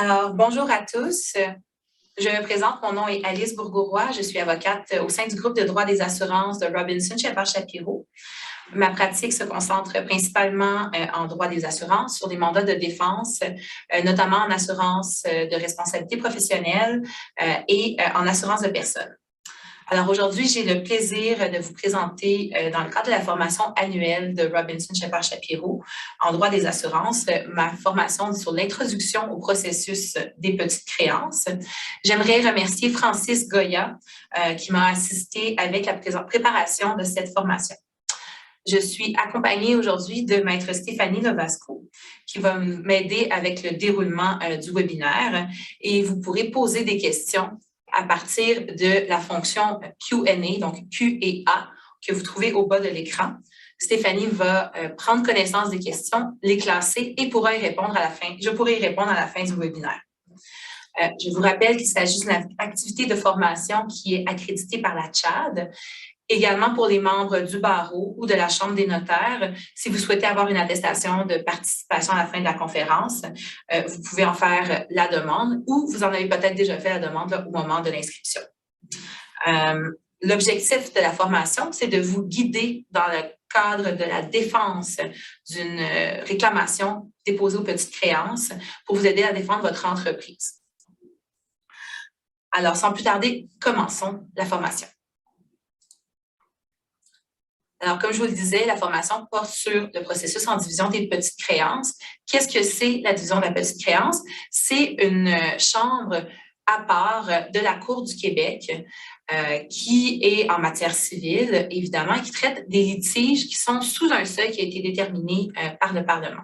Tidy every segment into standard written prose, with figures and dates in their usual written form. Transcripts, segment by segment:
Alors, bonjour à tous. Je me présente, mon nom est Alice Bourgourois. Je suis avocate au sein du groupe de droit des assurances de Robinson Sheppard Shapiro. Ma pratique se concentre principalement en droit des assurances sur des mandats de défense, notamment en assurance de responsabilité professionnelle et en assurance de personnes. Alors aujourd'hui, j'ai le plaisir de vous présenter, dans le cadre de la formation annuelle de Robinson Sheppard Shapiro en droit des assurances, ma formation sur l'introduction au processus des petites créances. J'aimerais remercier Francis Goya qui m'a assisté avec la préparation de cette formation. Je suis accompagnée aujourd'hui de Maître Stéphanie Lovasco, qui va m'aider avec le déroulement du webinaire et vous pourrez poser des questions à partir de la fonction Q&A, donc Q et A, que vous trouvez au bas de l'écran. Stéphanie va prendre connaissance des questions, les classer et pourra y répondre à la fin. Je pourrai y répondre à la fin du webinaire. Je vous rappelle qu'il s'agit d'une activité de formation qui est accréditée par la TCHAD. Également pour les membres du barreau ou de la Chambre des notaires, si vous souhaitez avoir une attestation de participation à la fin de la conférence, vous pouvez en faire la demande ou vous en avez peut-être déjà fait la demande là, au moment de l'inscription. L'objectif de la formation, c'est de vous guider dans le cadre de la défense d'une réclamation déposée aux petites créances pour vous aider à défendre votre entreprise. Alors, sans plus tarder, commençons la formation. Alors, comme je vous le disais, la formation porte sur le processus en division des petites créances. Qu'est-ce que c'est la division de la petite créance? C'est une chambre à part de la Cour du Québec qui est en matière civile, évidemment, et qui traite des litiges qui sont sous un seuil qui a été déterminé par le Parlement.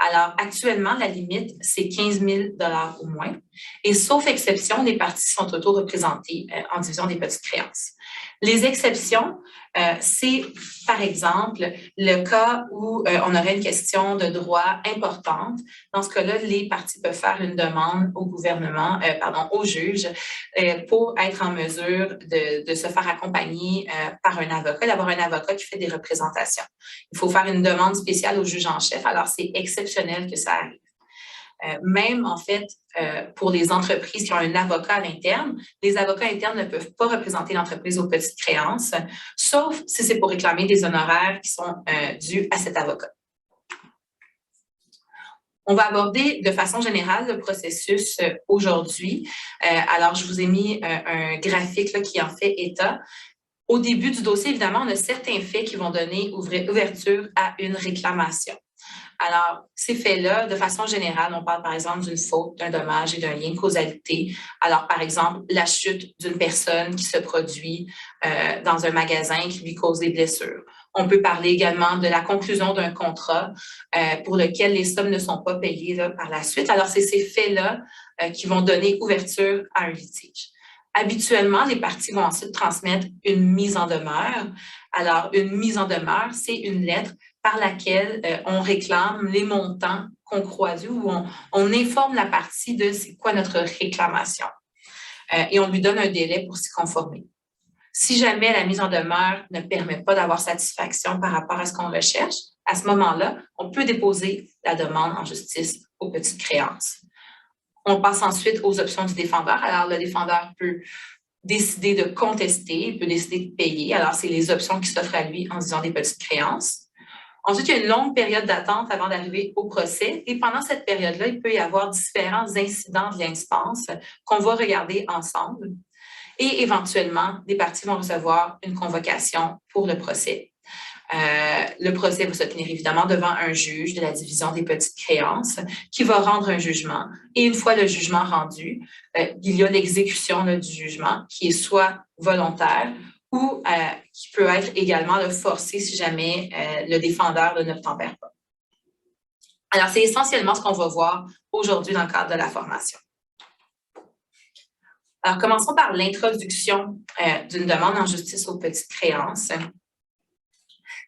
Alors, actuellement, la limite, c'est 15 000 $ au moins. Et sauf exception, les parties sont auto-représentées en division des petites créances. Les exceptions, c'est, par exemple, le cas où on aurait une question de droit importante. Dans ce cas-là, les parties peuvent faire une demande au gouvernement, au juge, pour être en mesure de se faire accompagner par un avocat, d'avoir un avocat qui fait des représentations. Il faut faire une demande spéciale au juge en chef, alors c'est exceptionnel que ça arrive. Même, en fait, pour les entreprises qui ont un avocat à l'interne, les avocats internes ne peuvent pas représenter l'entreprise aux petites créances, sauf si c'est pour réclamer des honoraires qui sont dus à cet avocat. On va aborder de façon générale le processus aujourd'hui. Alors, je vous ai mis un graphique là, qui en fait état. Au début du dossier, évidemment, on a certains faits qui vont donner ouverture à une réclamation. Alors, ces faits-là, de façon générale, on parle par exemple d'une faute, d'un dommage et d'un lien de causalité. Alors, par exemple, la chute d'une personne qui se produit dans un magasin qui lui cause des blessures. On peut parler également de la conclusion d'un contrat pour lequel les sommes ne sont pas payées là, par la suite. Alors, c'est ces faits-là qui vont donner ouverture à un litige. Habituellement, les parties vont ensuite transmettre une mise en demeure. Alors, une mise en demeure, c'est une lettre par laquelle on réclame les montants qu'on croit dus ou on informe la partie de c'est quoi notre réclamation. Et on lui donne un délai pour s'y conformer. Si jamais la mise en demeure ne permet pas d'avoir satisfaction par rapport à ce qu'on recherche, à ce moment-là, on peut déposer la demande en justice aux petites créances. On passe ensuite aux options du défendeur. Alors, le défendeur peut décider de contester, il peut décider de payer. Alors, c'est les options qui s'offrent à lui en disant des petites créances. Ensuite, il y a une longue période d'attente avant d'arriver au procès. Et pendant cette période-là, il peut y avoir différents incidents de l'instance qu'on va regarder ensemble. Et éventuellement, les parties vont recevoir une convocation pour le procès. Le procès va se tenir évidemment devant un juge de la division des petites créances qui va rendre un jugement. Et une fois le jugement rendu, il y a l'exécution du jugement qui est soit volontaire ou qui peut être également forcé si jamais le défendeur n'obtempère pas. Alors, c'est essentiellement ce qu'on va voir aujourd'hui dans le cadre de la formation. Alors, commençons par l'introduction d'une demande en justice aux petites créances.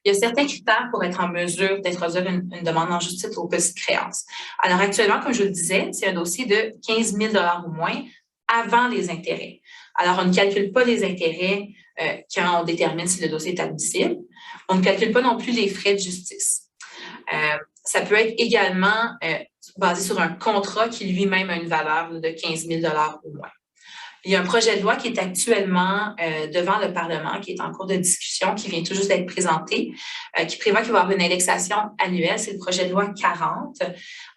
Il y a certains critères pour être en mesure d'introduire une demande en justice aux petites créances. Alors, actuellement, comme je le disais, c'est un dossier de 15 000 $ au moins avant les intérêts. Alors, on ne calcule pas les intérêts quand on détermine si le dossier est admissible. On ne calcule pas non plus les frais de justice. Ça peut être également basé sur un contrat qui lui-même a une valeur de 15 000 ou moins. Il y a un projet de loi qui est actuellement devant le Parlement, qui est en cours de discussion, qui vient tout juste d'être présenté, qui prévoit qu'il va y avoir une indexation annuelle. C'est le projet de loi 40.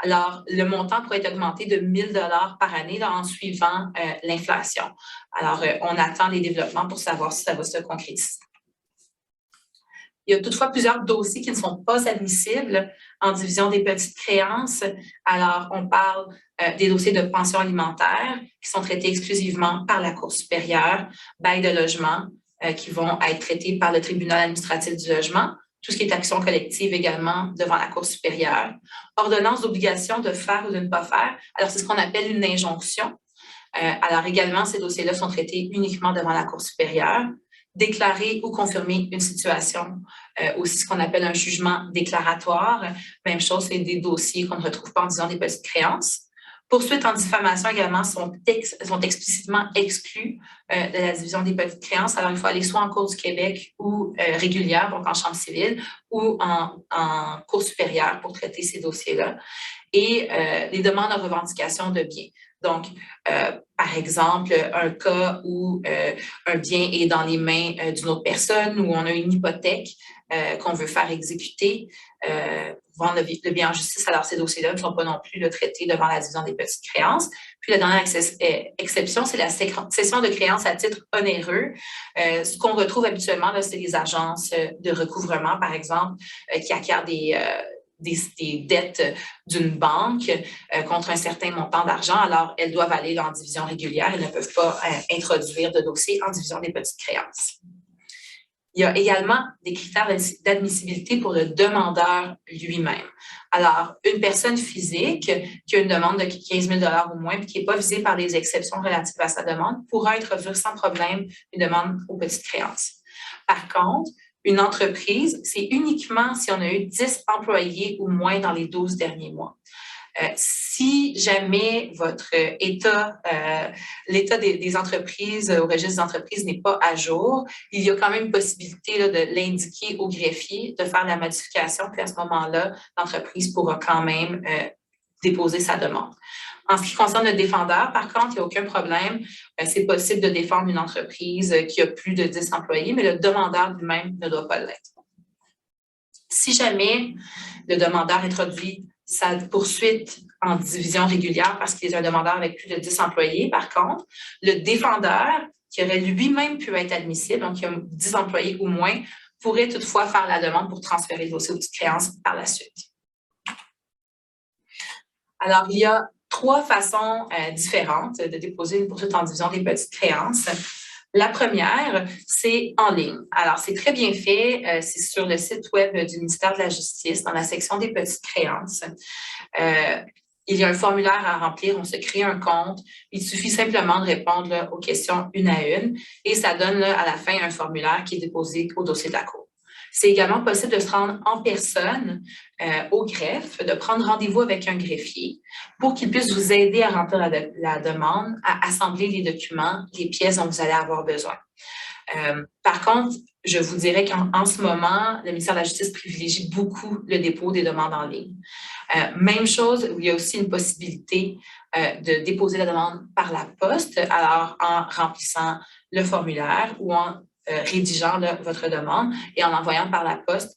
Alors, le montant pourrait être augmenté de 1 000 par année là, en suivant l'inflation. Alors, on attend les développements pour savoir si ça va se concrétiser. Il y a toutefois plusieurs dossiers qui ne sont pas admissibles en division des petites créances. Alors, on parle des dossiers de pension alimentaire qui sont traités exclusivement par la Cour supérieure, bail de logement qui vont être traités par le tribunal administratif du logement, tout ce qui est action collective également devant la Cour supérieure, ordonnance d'obligation de faire ou de ne pas faire. Alors, c'est ce qu'on appelle une injonction. Alors, également, ces dossiers-là sont traités uniquement devant la Cour supérieure. Déclarer ou confirmer une situation, aussi ce qu'on appelle un jugement déclaratoire. Même chose, c'est des dossiers qu'on ne retrouve pas en disant des petites créances. Poursuites en diffamation également sont explicitement exclus de la division des petites créances. Alors, il faut aller soit en Cour du Québec ou régulière, donc en chambre civile, ou en Cour supérieure pour traiter ces dossiers-là. Et les demandes de revendication de biens. Donc, par exemple, un cas où un bien est dans les mains d'une autre personne, où on a une hypothèque qu'on veut faire exécuter, vendre le bien en justice. Alors, ces dossiers-là ne sont pas non plus traités devant la division des petites créances. Puis, la dernière exception, c'est la cession de créances à titre onéreux. Ce qu'on retrouve habituellement, c'est les agences de recouvrement, par exemple, qui acquièrent des dettes d'une banque contre un certain montant d'argent, alors elles doivent aller en division régulière. Elles ne peuvent pas introduire de dossier en division des petites créances. Il y a également des critères d'admissibilité pour le demandeur lui-même. Alors, une personne physique qui a une demande de 15 000 ou moins et qui n'est pas visée par les exceptions relatives à sa demande pourra introduire sans problème une demande aux petites créances. Par contre, une entreprise, c'est uniquement si on a eu 10 employés ou moins dans les 12 derniers mois. Si jamais votre l'état des entreprises au registre des entreprises n'est pas à jour, il y a quand même une possibilité là, de l'indiquer au greffier, de faire la modification, puis à ce moment-là, l'entreprise pourra quand même déposer sa demande. En ce qui concerne le défendeur, par contre, il n'y a aucun problème. C'est possible de défendre une entreprise qui a plus de 10 employés, mais le demandeur lui-même ne doit pas l'être. Si jamais le demandeur introduit sa poursuite en division régulière parce qu'il est un demandeur avec plus de 10 employés, par contre, le défendeur, qui aurait lui-même pu être admissible, donc qui a 10 employés ou moins, pourrait toutefois faire la demande pour transférer le dossier aux petites créances par la suite. Alors, il y a 3 façons différentes de déposer une poursuite en division des petites créances. La première, c'est en ligne. Alors, c'est très bien fait. C'est sur le site web du ministère de la Justice, dans la section des petites créances. Il y a un formulaire à remplir, on se crée un compte. Il suffit simplement de répondre là, aux questions une à une et ça donne là, à la fin un formulaire qui est déposé au dossier de la Cour. C'est également possible de se rendre en personne au greffe, de prendre rendez-vous avec un greffier pour qu'il puisse vous aider à remplir la demande, à assembler les documents, les pièces dont vous allez avoir besoin. Par contre, je vous dirais qu'en ce moment, le ministère de la Justice privilégie beaucoup le dépôt des demandes en ligne. Même chose, il y a aussi une possibilité de déposer la demande par la poste, alors en remplissant le formulaire ou en rédigeant là, votre demande et en l'envoyant par la poste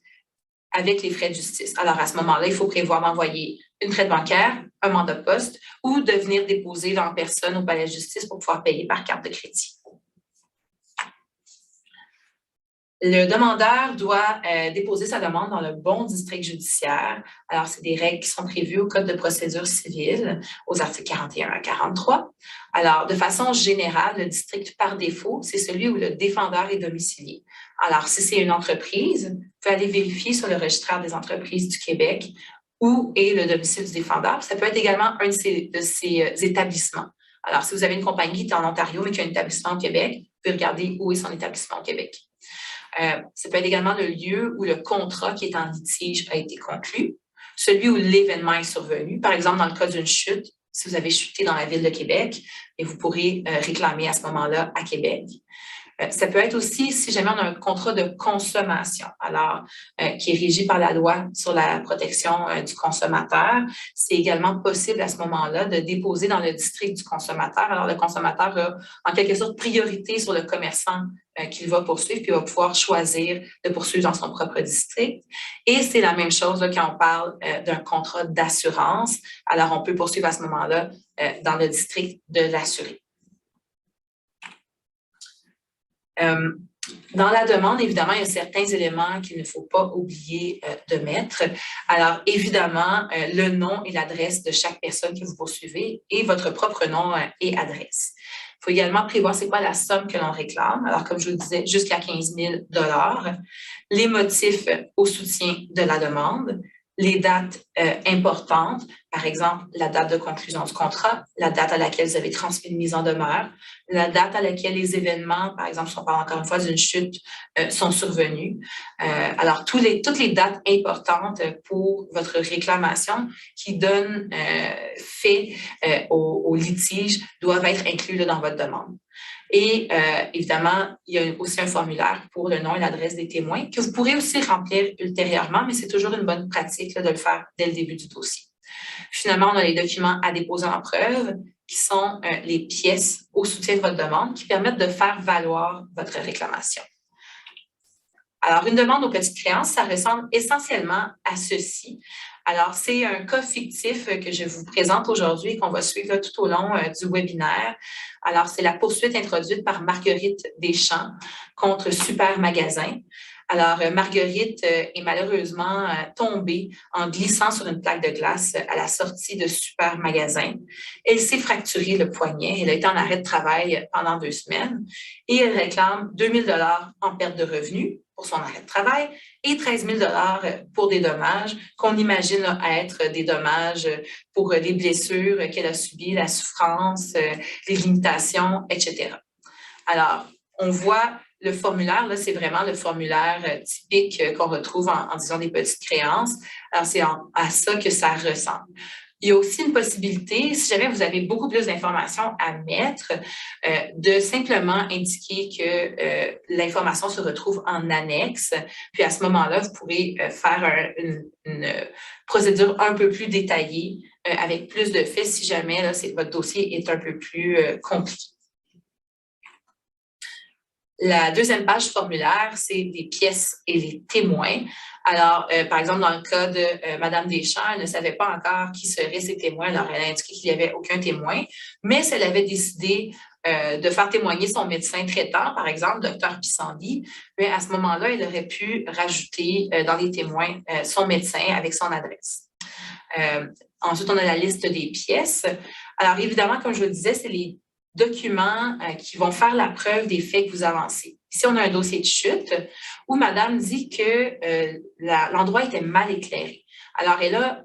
avec les frais de justice. Alors, à ce moment-là, il faut prévoir d'envoyer une traite bancaire, un mandat de poste ou de venir déposer là, en personne au palais de justice pour pouvoir payer par carte de crédit. Le demandeur doit déposer sa demande dans le bon district judiciaire. Alors, c'est des règles qui sont prévues au Code de procédure civile, aux articles 41 à 43. Alors, de façon générale, le district par défaut, c'est celui où le défendeur est domicilié. Alors, si c'est une entreprise, vous pouvez aller vérifier sur le registraire des entreprises du Québec où est le domicile du défendeur. Ça peut être également un de ces établissements. Alors, si vous avez une compagnie qui est en Ontario mais qui a un établissement au Québec, vous pouvez regarder où est son établissement au Québec. Ça peut être également le lieu où le contrat qui est en litige a été conclu, celui où l'événement est survenu. Par exemple, dans le cas d'une chute, si vous avez chuté dans la ville de Québec, et vous pourrez réclamer à ce moment-là à Québec. Ça peut être aussi si jamais on a un contrat de consommation, alors qui est régi par la loi sur la protection du consommateur. C'est également possible à ce moment-là de déposer dans le district du consommateur. Alors, le consommateur a en quelque sorte priorité sur le commerçant qu'il va poursuivre, puis va pouvoir choisir de poursuivre dans son propre district. Et c'est la même chose là, quand on parle d'un contrat d'assurance. Alors, on peut poursuivre à ce moment-là dans le district de l'assuré. Dans la demande, évidemment, il y a certains éléments qu'il ne faut pas oublier de mettre. Alors, évidemment, le nom et l'adresse de chaque personne que vous poursuivez et votre propre nom et adresse. Il faut également prévoir c'est quoi la somme que l'on réclame. Alors, comme je vous le disais, jusqu'à 15 000 $, les motifs au soutien de la demande, les dates importantes, par exemple, la date de conclusion du contrat, la date à laquelle vous avez transmis une mise en demeure, la date à laquelle les événements, par exemple, si on parle encore une fois d'une chute, sont survenus. Alors, toutes les dates importantes pour votre réclamation qui donnent fait au litige doivent être inclus là, dans votre demande. Et évidemment, il y a aussi un formulaire pour le nom et l'adresse des témoins que vous pourrez aussi remplir ultérieurement, mais c'est toujours une bonne pratique là, de le faire dès le début du dossier. Finalement, on a les documents à déposer en preuve qui sont les pièces au soutien de votre demande qui permettent de faire valoir votre réclamation. Alors, une demande aux petites créances, ça ressemble essentiellement à ceci. Alors, c'est un cas fictif que je vous présente aujourd'hui et qu'on va suivre tout au long du webinaire. Alors, c'est la poursuite introduite par Marguerite Deschamps contre Super Magasin. Alors, Marguerite est malheureusement tombée en glissant sur une plaque de glace à la sortie de Super Magasin. Elle s'est fracturé le poignet. Elle a été en arrêt de travail pendant 2 semaines et elle réclame 2 000 $ en perte de revenus pour son arrêt de travail et 13 000 $ pour des dommages qu'on imagine être des dommages pour les blessures qu'elle a subies, la souffrance, les limitations, etc. Alors, on voit le formulaire, là, c'est vraiment le formulaire typique qu'on retrouve en disant des petites créances. Alors, c'est à ça que ça ressemble. Il y a aussi une possibilité, si jamais vous avez beaucoup plus d'informations à mettre, de simplement indiquer que l'information se retrouve en annexe. Puis à ce moment-là, vous pourrez faire une procédure un peu plus détaillée avec plus de faits si jamais là, votre dossier est un peu plus compliqué. La deuxième page du formulaire, c'est des pièces et les témoins. Alors, par exemple, dans le cas de Mme Deschamps, elle ne savait pas encore qui seraient ses témoins. Alors, elle a indiqué qu'il n'y avait aucun témoin. Mais si elle avait décidé de faire témoigner son médecin traitant, par exemple, Dr Pissendy, bien, à ce moment-là, elle aurait pu rajouter dans les témoins son médecin avec son adresse. Ensuite, on a la liste des pièces. Alors, évidemment, comme je le disais, c'est les documents qui vont faire la preuve des faits que vous avancez. Ici, on a un dossier de chute où madame dit que l'endroit était mal éclairé. Alors, elle a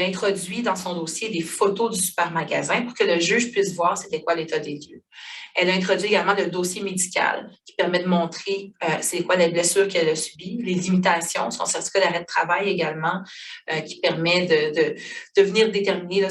introduit dans son dossier des photos du super magasin pour que le juge puisse voir c'était quoi l'état des lieux. Elle a introduit également le dossier médical qui permet de montrer c'est quoi les blessures qu'elle a subies, les limitations, son certificat d'arrêt de travail également qui permet de venir déterminer là,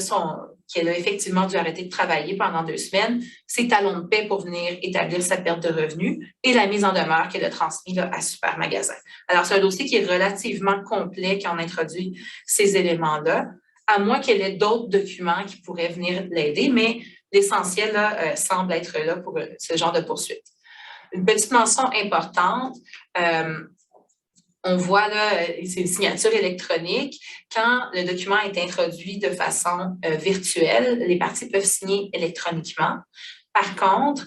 qu'elle a effectivement dû arrêter de travailler pendant 2 semaines, ses talons de paie pour venir établir sa perte de revenus et la mise en demeure qu'elle a transmise là, à Super Magasin. Alors, c'est un dossier qui est relativement complet quand on introduit ces éléments-là, à moins qu'elle ait d'autres documents qui pourraient venir l'aider, mais l'essentiel semble être là pour ce genre de poursuite. Une petite mention importante, on voit là, c'est une signature électronique. Quand le document est introduit de façon virtuelle, les parties peuvent signer électroniquement. Par contre,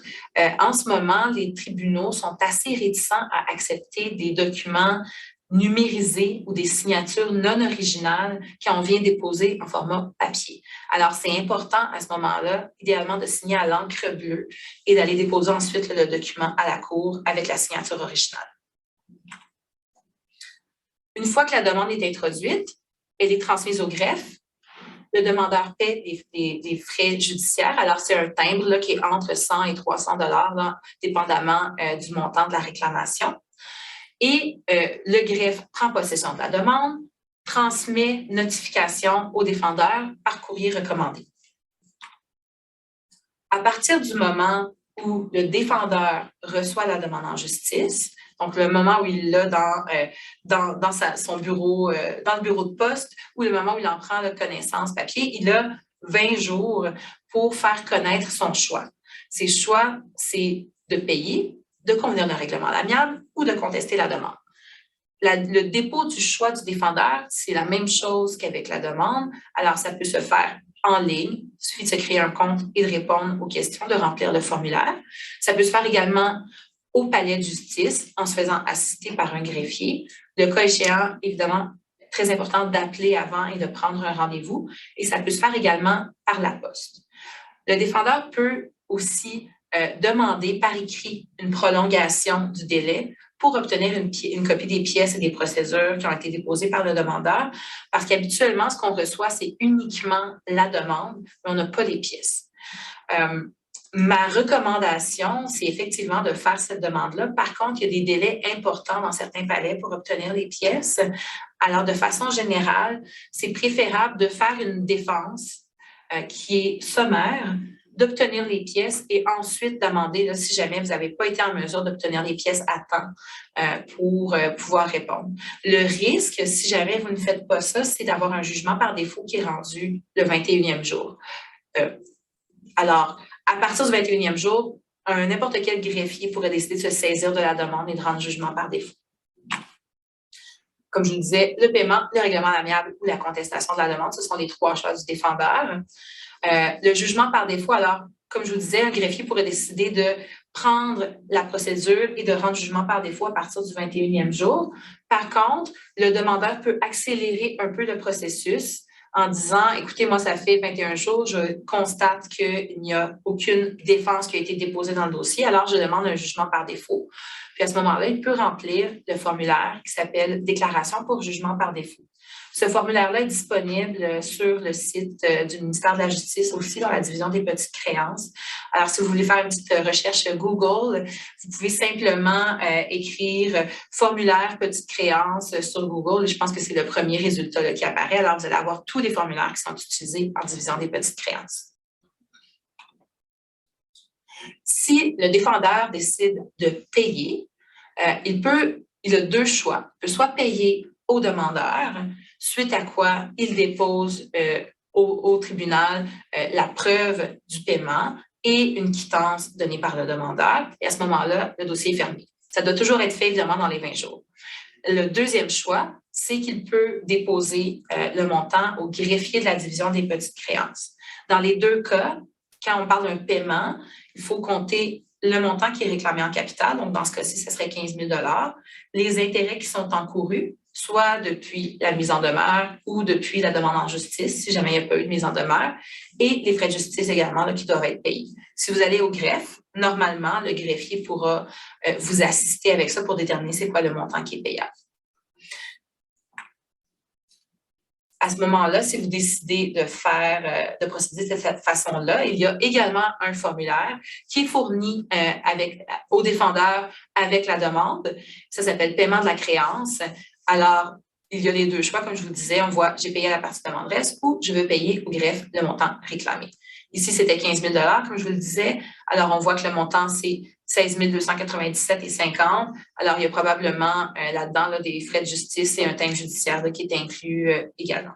en ce moment, les tribunaux sont assez réticents à accepter des documents numérisés ou des signatures non originales qu'on vient déposer en format papier. Alors, c'est important à ce moment-là, idéalement, de signer à l'encre bleue et d'aller déposer ensuite le document à la cour avec la signature originale. Une fois que la demande est introduite, elle est transmise au greffe. Le demandeur paie des frais judiciaires. Alors, c'est un timbre là, qui est entre 100 et 300 $, là, dépendamment du montant de la réclamation. Et le greffe prend possession de la demande, transmet notification au défendeur par courrier recommandé. À partir du moment où le défendeur reçoit la demande en justice, donc le moment où il l'a dans son bureau, dans le bureau de poste, ou le moment où il en prend la connaissance papier, il a 20 jours pour faire connaître son choix. Ses choix, c'est de payer, de convenir d'un règlement à l'amiable ou de contester la demande. Le dépôt du choix du défendeur, c'est la même chose qu'avec la demande. Alors, ça peut se faire en ligne. Il suffit de se créer un compte et de répondre aux questions, de remplir le formulaire. Ça peut se faire également au palais de justice en se faisant assister par un greffier. Le cas échéant, évidemment, très important d'appeler avant et de prendre un rendez-vous. Et ça peut se faire également par la poste. Le défendeur peut aussi demander par écrit une prolongation du délai pour obtenir une copie des pièces et des procédures qui ont été déposées par le demandeur, parce qu'habituellement, ce qu'on reçoit, c'est uniquement la demande, mais on n'a pas les pièces. Ma recommandation, c'est effectivement de faire cette demande-là. Par contre, il y a des délais importants dans certains palais pour obtenir les pièces. Alors, de façon générale, c'est préférable de faire une défense qui est sommaire, d'obtenir les pièces et ensuite d'amender là, si jamais vous n'avez pas été en mesure d'obtenir les pièces à temps pour pouvoir répondre. Le risque, si jamais vous ne faites pas ça, c'est d'avoir un jugement par défaut qui est rendu le 21e jour. Alors, à partir du 21e jour, n'importe quel greffier pourrait décider de se saisir de la demande et de rendre jugement par défaut. Comme je vous le disais, le paiement, le règlement à l'amiable ou la contestation de la demande, ce sont les 3 choix du défendeur. Le jugement par défaut, alors, comme je vous disais, un greffier pourrait décider de prendre la procédure et de rendre jugement par défaut à partir du 21e jour. Par contre, le demandeur peut accélérer un peu le processus en disant, écoutez, moi, ça fait 21 jours, je constate qu'il n'y a aucune défense qui a été déposée dans le dossier, alors je demande un jugement par défaut. Puis à ce moment-là, il peut remplir le formulaire qui s'appelle « Déclaration pour jugement par défaut ». Ce formulaire-là est disponible sur le site du ministère de la Justice, aussi dans la division des petites créances. Alors, si vous voulez faire une petite recherche Google, vous pouvez simplement écrire « formulaire petites créances » sur Google. Et je pense que c'est le premier résultat là, qui apparaît. Alors, vous allez avoir tous les formulaires qui sont utilisés en division des petites créances. Si le défendeur décide de payer, il a 2 choix. Il peut soit payer au demandeur, suite à quoi il dépose au tribunal la preuve du paiement et une quittance donnée par le demandeur. Et à ce moment-là, le dossier est fermé. Ça doit toujours être fait, évidemment, dans les 20 jours. Le deuxième choix, c'est qu'il peut déposer le montant au greffier de la division des petites créances. Dans les 2 cas, quand on parle d'un paiement, il faut compter le montant qui est réclamé en capital. Donc, dans ce cas-ci, ce serait 15 000 $, les intérêts qui sont encourus, soit depuis la mise en demeure ou depuis la demande en justice, si jamais il n'y a pas eu de mise en demeure, et les frais de justice également là, qui doivent être payés. Si vous allez au greffe, normalement, le greffier pourra vous assister avec ça pour déterminer c'est quoi le montant qui est payable. À ce moment-là, si vous décidez de procéder de cette façon-là, il y a également un formulaire qui est fourni au défendeur avec la demande. Ça s'appelle paiement de la créance. Alors, il y a les 2 choix, comme je vous disais, on voit j'ai payé à la partie demanderesse ou je veux payer au greffe le montant réclamé. Ici, c'était 15 000 $, comme je vous le disais. Alors, on voit que le montant, c'est 16 297,50 $. Alors, il y a probablement là-dedans là, des frais de justice et un timbre judiciaire là, qui est inclus également.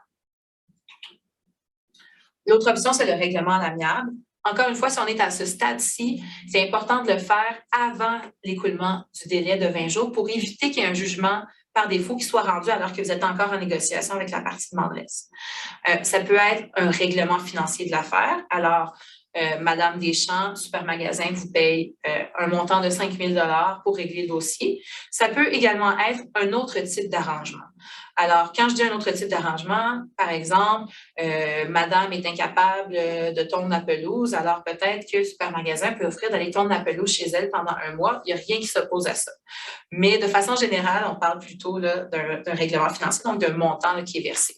L'autre option, c'est le règlement à l'amiable. Encore une fois, si on est à ce stade-ci, c'est important de le faire avant l'écoulement du délai de 20 jours pour éviter qu'il y ait un jugement par défaut qui soit rendu alors que vous êtes encore en négociation avec la partie demanderesse. Ça peut être un règlement financier de l'affaire. Alors, Madame Deschamps, Supermagasin, vous paye un montant de 5 000 $ pour régler le dossier. Ça peut également être un autre type d'arrangement. Alors, quand je dis un autre type d'arrangement, par exemple, Madame est incapable de tondre la pelouse, alors peut-être que Supermagasin peut offrir d'aller tondre la pelouse chez elle pendant 1 mois. Il n'y a rien qui s'oppose à ça. Mais de façon générale, on parle plutôt d'un règlement financier, donc d'un montant là, qui est versé.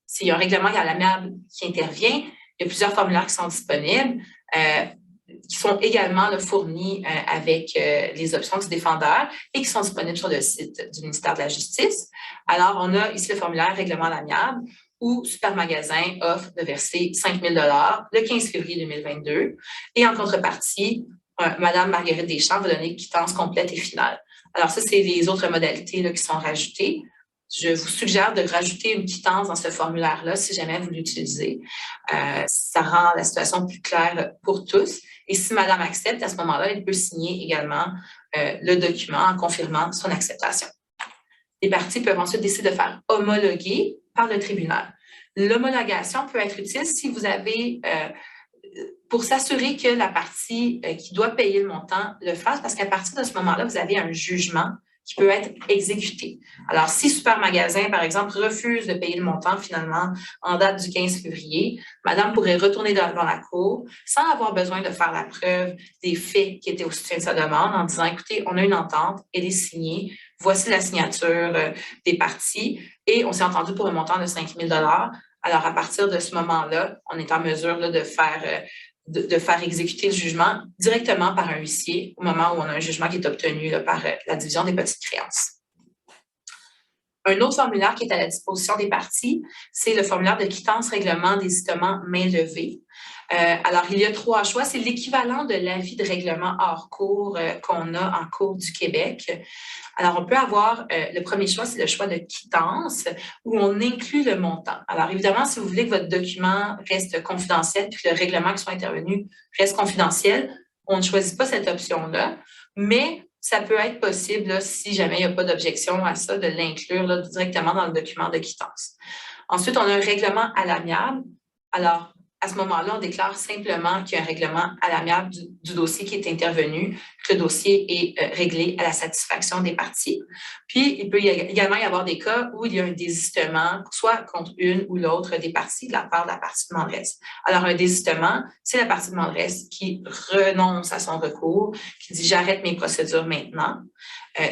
S'il y a un règlement à l'amiable qui intervient, il y a plusieurs formulaires qui sont disponibles, qui sont également là, fournis avec les options du défendeur et qui sont disponibles sur le site du ministère de la Justice. Alors, on a ici le formulaire règlement à l'amiable où Supermagasin offre de verser 5 000 $ le 15 février 2022 et en contrepartie, Madame Marguerite Deschamps va donner quittance complète et finale. Alors ça, c'est les autres modalités là, qui sont rajoutées. Je vous suggère de rajouter une quittance dans ce formulaire-là si jamais vous l'utilisez. Ça rend la situation plus claire pour tous. Et si Madame accepte, à ce moment-là, elle peut signer également le document en confirmant son acceptation. Les parties peuvent ensuite décider de faire homologuer par le tribunal. L'homologation peut être utile si vous avez, pour s'assurer que la partie qui doit payer le montant le fasse, parce qu'à partir de ce moment-là, vous avez un jugement qui peut être exécuté. Alors, si Super Magasin, par exemple, refuse de payer le montant finalement en date du 15 février, Madame pourrait retourner dans la cour sans avoir besoin de faire la preuve des faits qui étaient au soutien de sa demande en disant, écoutez, on a une entente, elle est signée, voici la signature des parties et on s'est entendu pour un montant de 5 000 Alors, à partir de ce moment-là, on est en mesure là, de faire exécuter le jugement directement par un huissier au moment où on a un jugement qui est obtenu là, par la division des petites créances. Un autre formulaire qui est à la disposition des parties, c'est le formulaire de quittance règlement d'hésitement main levée. Alors, il y a 3 choix. C'est l'équivalent de l'avis de règlement hors cours qu'on a en Cour du Québec. Alors, on peut avoir, le premier choix, c'est le choix de quittance, où on inclut le montant. Alors, évidemment, si vous voulez que votre document reste confidentiel, puis que le règlement qui soit intervenu reste confidentiel, on ne choisit pas cette option-là, mais ça peut être possible, là, si jamais il n'y a pas d'objection à ça, de l'inclure là, directement dans le document de quittance. Ensuite, on a un règlement à l'amiable. Alors, à ce moment-là, on déclare simplement qu'il y a un règlement à l'amiable du dossier qui est intervenu, que le dossier est réglé à la satisfaction des parties. Puis, il peut également y avoir des cas où il y a un désistement, soit contre une ou l'autre des parties de la part de la partie demanderesse. Alors, un désistement, c'est la partie demanderesse qui renonce à son recours, qui dit « j'arrête mes procédures maintenant ».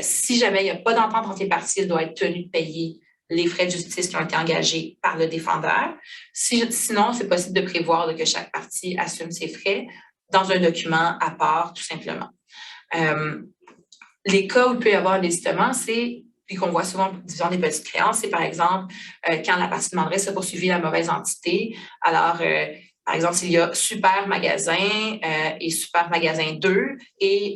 Si jamais il n'y a pas d'entente entre les parties, il doit être tenu de payer les frais de justice qui ont été engagés par le défendeur. Sinon, c'est possible de prévoir là, que chaque partie assume ses frais dans un document à part, tout simplement. Les cas où il peut y avoir un désistement, c'est, puis qu'on voit souvent disons des petites créances, c'est par exemple quand la partie demanderesse a poursuivi la mauvaise entité. Alors, par exemple, s'il y a Super Magasin et Super Magasin 2 et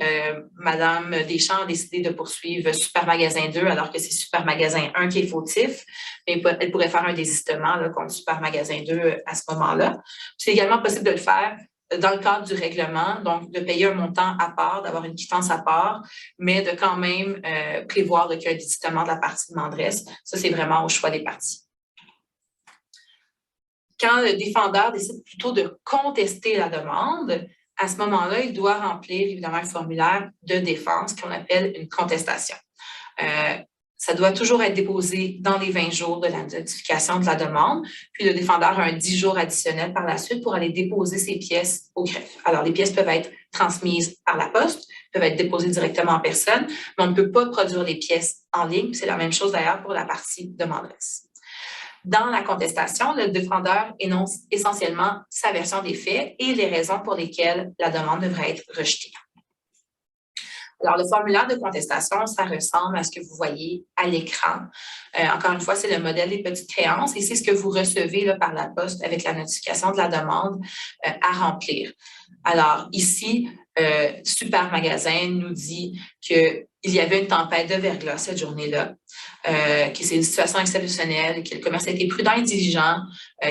Madame Deschamps a décidé de poursuivre Super Magasin 2 alors que c'est Super Magasin 1 qui est fautif, mais elle pourrait faire un désistement là, contre Super Magasin 2 à ce moment-là. C'est également possible de le faire dans le cadre du règlement, donc de payer un montant à part, d'avoir une quittance à part, mais de quand même prévoir qu'il y a un désistement de la partie demanderesse. Ça, c'est vraiment au choix des parties. Quand le défendeur décide plutôt de contester la demande, à ce moment-là, il doit remplir évidemment un formulaire de défense qu'on appelle une contestation. Ça doit toujours être déposé dans les 20 jours de la notification de la demande, puis le défendeur a un 10 jours additionnel par la suite pour aller déposer ses pièces au greffe. Alors, les pièces peuvent être transmises par la poste, peuvent être déposées directement en personne, mais on ne peut pas produire les pièces en ligne. C'est la même chose d'ailleurs pour la partie demanderesse. Dans la contestation, le défendeur énonce essentiellement sa version des faits et les raisons pour lesquelles la demande devrait être rejetée. Alors, le formulaire de contestation, ça ressemble à ce que vous voyez à l'écran. Encore une fois, c'est le modèle des petites créances et c'est ce que vous recevez là, par la poste avec la notification de la demande à remplir. Alors, ici, Super Magasin nous dit qu'il y avait une tempête de verglas cette journée-là, que c'est une situation exceptionnelle, que le commerce a été prudent et diligent,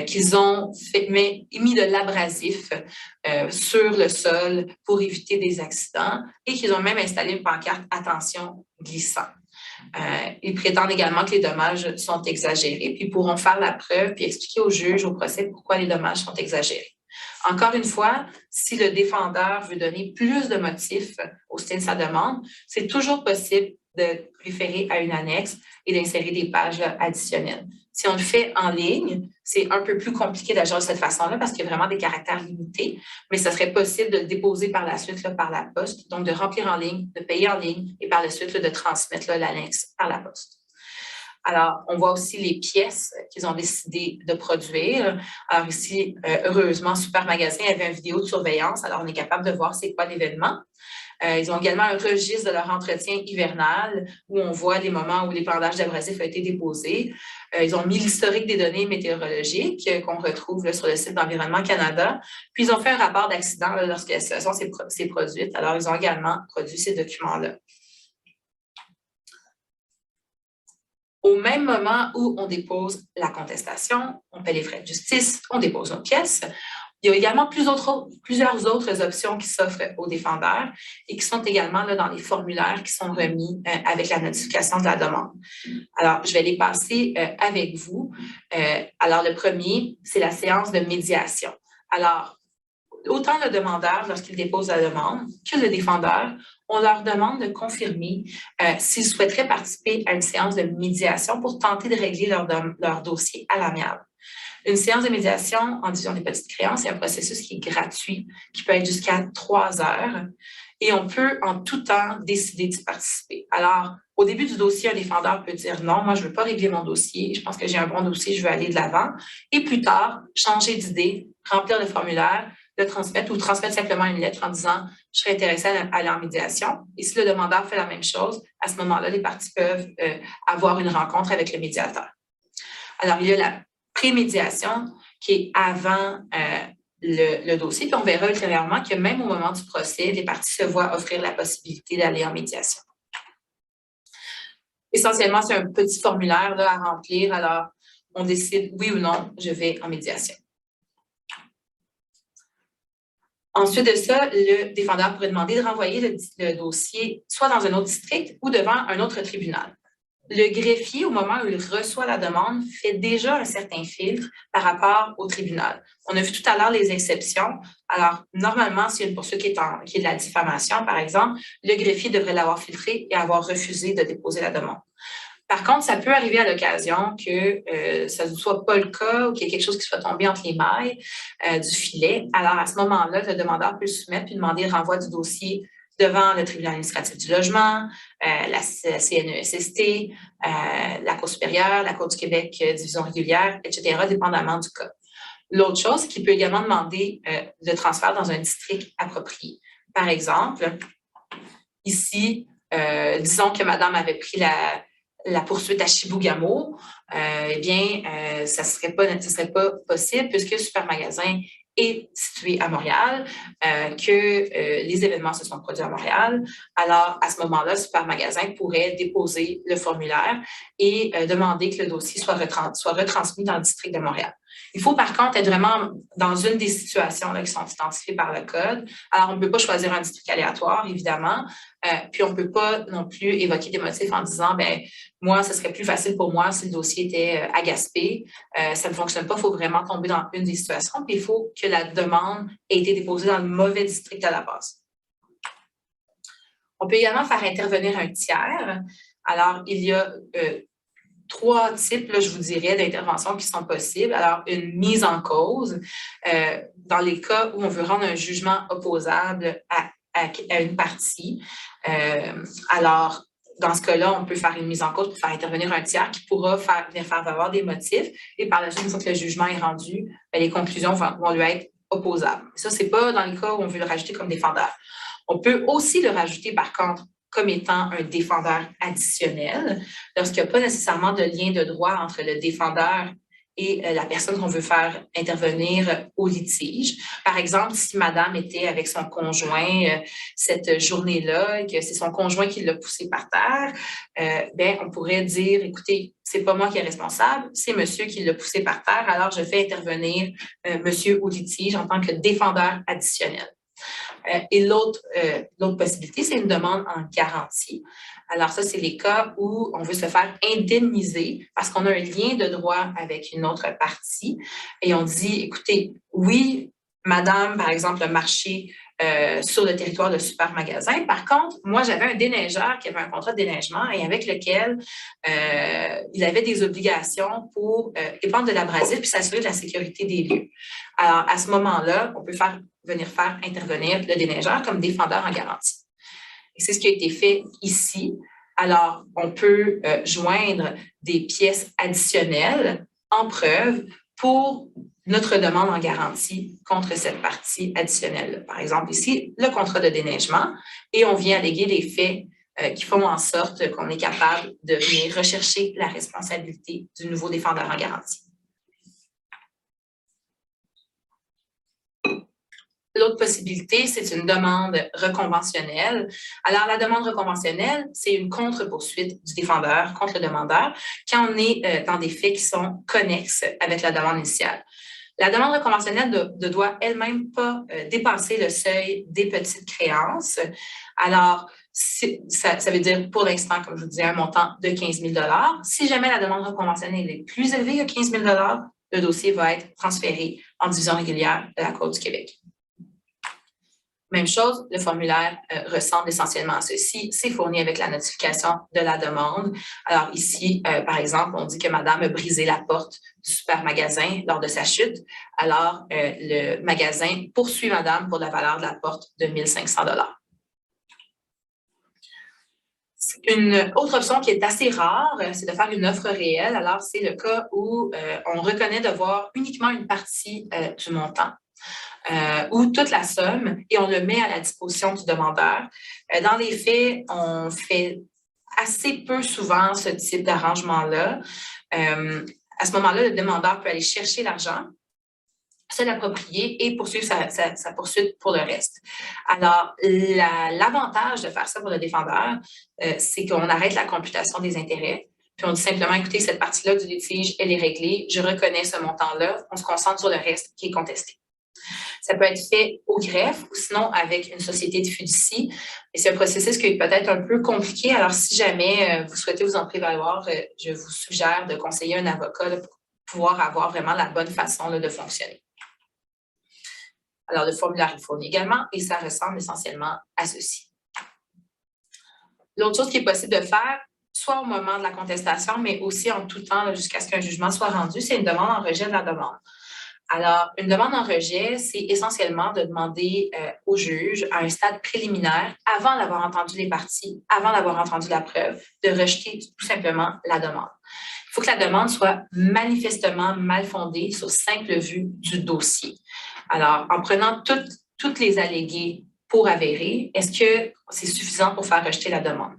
qu'ils ont mis de l'abrasif sur le sol pour éviter des accidents et qu'ils ont même installé une pancarte « Attention, glissant ». Ils prétendent également que les dommages sont exagérés, puis ils pourront faire la preuve puis expliquer au juge, au procès, pourquoi les dommages sont exagérés. Encore une fois, si le défendeur veut donner plus de motifs au sein de sa demande, c'est toujours possible de référer à une annexe et d'insérer des pages additionnelles. Si on le fait en ligne, c'est un peu plus compliqué d'agir de cette façon-là parce qu'il y a vraiment des caractères limités, mais ce serait possible de le déposer par la suite là, par la poste, donc de remplir en ligne, de payer en ligne et par la suite là, de transmettre l'annexe par la poste. Alors, on voit aussi les pièces qu'ils ont décidé de produire. Alors ici, heureusement, Super Magasin avait une vidéo de surveillance. Alors, on est capable de voir c'est quoi l'événement. Ils ont également un registre de leur entretien hivernal où on voit les moments où l'épandage d'abrasifs a été déposé. Ils ont mis l'historique des données météorologiques qu'on retrouve là, sur le site d'Environnement Canada. Puis, ils ont fait un rapport d'accident lorsque la situation s'est produite. Alors, ils ont également produit ces documents-là. Au même moment où on dépose la contestation, on paie les frais de justice, on dépose nos pièces, il y a également plusieurs autres options qui s'offrent aux défendeurs et qui sont également là, dans les formulaires qui sont remis avec la notification de la demande. Alors, je vais les passer avec vous. Alors, le premier, c'est la séance de médiation. Alors, autant le demandeur, lorsqu'il dépose la demande, que le défendeur, on leur demande de confirmer s'ils souhaiteraient participer à une séance de médiation pour tenter de régler leur dossier à l'amiable. Une séance de médiation en division des petites créances, c'est un processus qui est gratuit, qui peut être jusqu'à 3 heures, et on peut en tout temps décider d'y participer. Alors, au début du dossier, un défendeur peut dire non, moi, je ne veux pas régler mon dossier, je pense que j'ai un bon dossier, je veux aller de l'avant, et plus tard, changer d'idée, remplir le formulaire, le transmettre ou transmettre simplement une lettre en disant « je serais intéressé à aller en médiation ». Et si le demandeur fait la même chose, à ce moment-là, les parties peuvent avoir une rencontre avec le médiateur. Alors, il y a la prémédiation qui est avant le dossier, puis on verra ultérieurement que même au moment du procès, les parties se voient offrir la possibilité d'aller en médiation. Essentiellement, c'est un petit formulaire là, à remplir, alors on décide oui ou non, je vais en médiation. Ensuite de ça, le défendeur pourrait demander de renvoyer le dossier soit dans un autre district ou devant un autre tribunal. Le greffier, au moment où il reçoit la demande, fait déjà un certain filtre par rapport au tribunal. On a vu tout à l'heure les exceptions. Alors, normalement, s'il y a une poursuite qui est de la diffamation, par exemple, le greffier devrait l'avoir filtré et avoir refusé de déposer la demande. Par contre, ça peut arriver à l'occasion que ça ne soit pas le cas ou qu'il y ait quelque chose qui soit tombé entre les mailles du filet. Alors, à ce moment-là, le demandeur peut soumettre puis demander le renvoi du dossier devant le tribunal administratif du logement, la CNESST, la Cour supérieure, la Cour du Québec, division régulière, etc., dépendamment du cas. L'autre chose, c'est qu'il peut également demander le transfert dans un district approprié. Par exemple, ici, disons que madame avait pris la poursuite à Chibougamau, eh bien, ça serait pas possible puisque Super Magasin est situé à Montréal, que les événements se sont produits à Montréal. Alors, à ce moment-là, Super Magasin pourrait déposer le formulaire et demander que le dossier soit retransmis dans le district de Montréal. Il faut par contre être vraiment dans une des situations là, qui sont identifiées par le Code. Alors, on ne peut pas choisir un district aléatoire, évidemment, puis on ne peut pas non plus évoquer des motifs en disant, ben moi, ce serait plus facile pour moi si le dossier était à Gaspé. Ça ne fonctionne pas, il faut vraiment tomber dans une des situations, puis il faut que la demande ait été déposée dans le mauvais district à la base. On peut également faire intervenir un tiers. Alors, il y a 3 types, là, je vous dirais, d'interventions qui sont possibles. Alors, une mise en cause, dans les cas où on veut rendre un jugement opposable à une partie. Alors, dans ce cas-là, on peut faire une mise en cause pour faire intervenir un tiers qui pourra venir faire valoir des motifs. Et par la suite, une fois que le jugement est rendu, bien, les conclusions vont lui être opposables. Ça, ce n'est pas dans le cas où on veut le rajouter comme défendeur. On peut aussi le rajouter, par contre, comme étant un défendeur additionnel, lorsqu'il n'y a pas nécessairement de lien de droit entre le défendeur et la personne qu'on veut faire intervenir au litige. Par exemple, si madame était avec son conjoint cette journée-là et que c'est son conjoint qui l'a poussé par terre, ben, on pourrait dire, écoutez, c'est pas moi qui est responsable, c'est monsieur qui l'a poussé par terre, alors je fais intervenir monsieur au litige en tant que défendeur additionnel. Et l'autre possibilité, c'est une demande en garantie. Alors ça, c'est les cas où on veut se faire indemniser parce qu'on a un lien de droit avec une autre partie et on dit, écoutez, oui, madame, par exemple, a marché sur le territoire de Super Magasin. Par contre, moi, j'avais un déneigeur qui avait un contrat de déneigement et avec lequel il avait des obligations pour épandre de l'abrasif puis s'assurer de la sécurité des lieux. Alors, à ce moment-là, on peut venir faire intervenir le déneigeur comme défendeur en garantie. Et c'est ce qui a été fait ici. Alors, on peut joindre des pièces additionnelles en preuve pour notre demande en garantie contre cette partie additionnelle. Par exemple, ici, le contrat de déneigement, et on vient alléguer des faits qui font en sorte qu'on est capable de venir rechercher la responsabilité du nouveau défendeur en garantie. L'autre possibilité, c'est une demande reconventionnelle. Alors, la demande reconventionnelle, c'est une contre-poursuite du défendeur contre le demandeur quand on est dans des faits qui sont connexes avec la demande initiale. La demande reconventionnelle ne doit elle-même pas dépasser le seuil des petites créances. Alors, ça veut dire, pour l'instant, comme je vous disais, un montant de 15 000 $. Si jamais la demande reconventionnelle est plus élevée que 15 000 $, le dossier va être transféré en division régulière de la Cour du Québec. Même chose, le formulaire ressemble essentiellement à ceci. C'est fourni avec la notification de la demande. Alors ici, par exemple, on dit que madame a brisé la porte du super-magasin lors de sa chute. Alors, le magasin poursuit madame pour la valeur de la porte de 1 500 $. Une autre option qui est assez rare, c'est de faire une offre réelle. Alors, c'est le cas où on reconnaît devoir uniquement une partie du montant. Ou toute la somme, et on le met à la disposition du demandeur. Dans les faits, on fait assez peu souvent ce type d'arrangement-là. À ce moment-là, le demandeur peut aller chercher l'argent, se l'approprier et poursuivre sa poursuite pour le reste. Alors, l'avantage de faire ça pour le défendeur, c'est qu'on arrête la computation des intérêts. Puis on dit simplement, écoutez, cette partie-là du litige, elle est réglée, je reconnais ce montant-là, on se concentre sur le reste qui est contesté. Ça peut être fait au greffe ou sinon avec une société de fiducie. Et c'est un processus qui est peut-être un peu compliqué. Alors, si jamais vous souhaitez vous en prévaloir, je vous suggère de conseiller un avocat là, pour pouvoir avoir vraiment la bonne façon là, de fonctionner. Alors, le formulaire est fourni également et ça ressemble essentiellement à ceci. L'autre chose qui est possible de faire, soit au moment de la contestation, mais aussi en tout temps jusqu'à ce qu'un jugement soit rendu, c'est une demande en rejet de la demande. Alors, une demande en rejet, c'est essentiellement de demander au juge, à un stade préliminaire, avant d'avoir entendu les parties, avant d'avoir entendu la preuve, de rejeter tout simplement la demande. Il faut que la demande soit manifestement mal fondée sur simple vue du dossier. Alors, en prenant toutes les allégués pour avérer, est-ce que c'est suffisant pour faire rejeter la demande?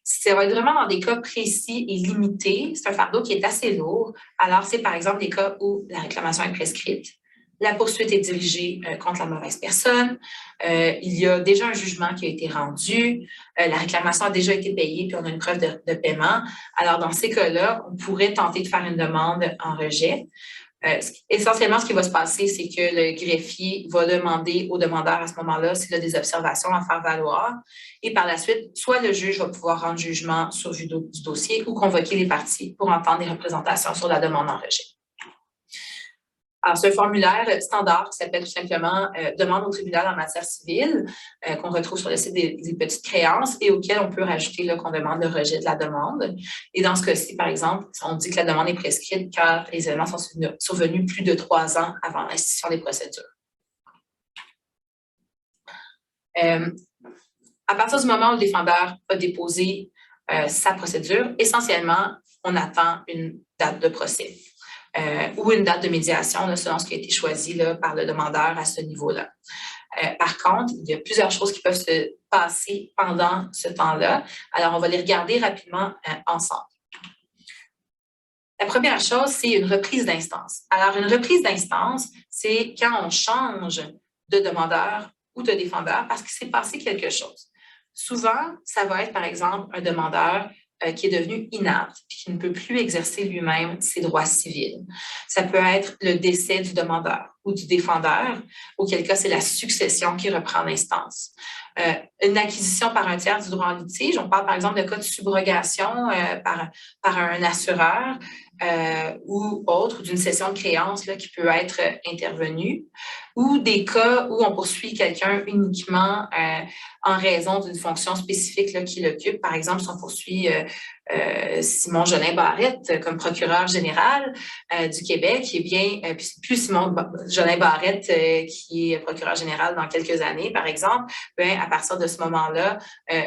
Ça va être vraiment dans des cas précis et limités. C'est un fardeau qui est assez lourd. Alors, c'est par exemple des cas où la réclamation est prescrite, la poursuite est dirigée contre la mauvaise personne, il y a déjà un jugement qui a été rendu, la réclamation a déjà été payée, puis on a une preuve de paiement. Alors, dans ces cas-là, on pourrait tenter de faire une demande en rejet. Essentiellement, ce qui va se passer, c'est que le greffier va demander au demandeur à ce moment-là s'il a des observations à faire valoir. Et par la suite, soit le juge va pouvoir rendre jugement sur vue du dossier ou convoquer les parties pour entendre des représentations sur la demande en rejet. Alors, c'est un formulaire standard qui s'appelle tout simplement demande au tribunal en matière civile qu'on retrouve sur le site des petites créances et auquel on peut rajouter qu'on demande le rejet de la demande. Et dans ce cas-ci, par exemple, on dit que la demande est prescrite car les éléments sont survenus plus de 3 ans avant l'institution des procédures. À partir du moment où le défendeur a déposé sa procédure, essentiellement, on attend une date de procès. Ou une date de médiation, là, selon ce qui a été choisi là, par le demandeur à ce niveau-là. Par contre, il y a plusieurs choses qui peuvent se passer pendant ce temps-là. Alors, on va les regarder rapidement ensemble. La première chose, c'est une reprise d'instance. Alors, une reprise d'instance, c'est quand on change de demandeur ou de défendeur parce qu'il s'est passé quelque chose. Souvent, ça va être, par exemple, un demandeur qui est devenu inapte et qui ne peut plus exercer lui-même ses droits civils. Ça peut être le décès du demandeur ou du défendeur, auquel cas c'est la succession qui reprend l'instance. Une acquisition par un tiers du droit en litige, on parle par exemple de cas de subrogation par un assureur ou autre, d'une cession de créance là, qui peut être intervenue, ou des cas où on poursuit quelqu'un uniquement en raison d'une fonction spécifique là, qu'il occupe. Par exemple, si on poursuit Simon Jolin Barrette comme procureur général du Québec, eh bien, plus Simon Jolin Barrette qui est procureur général dans quelques années, par exemple, bien, à partir de ce moment-là,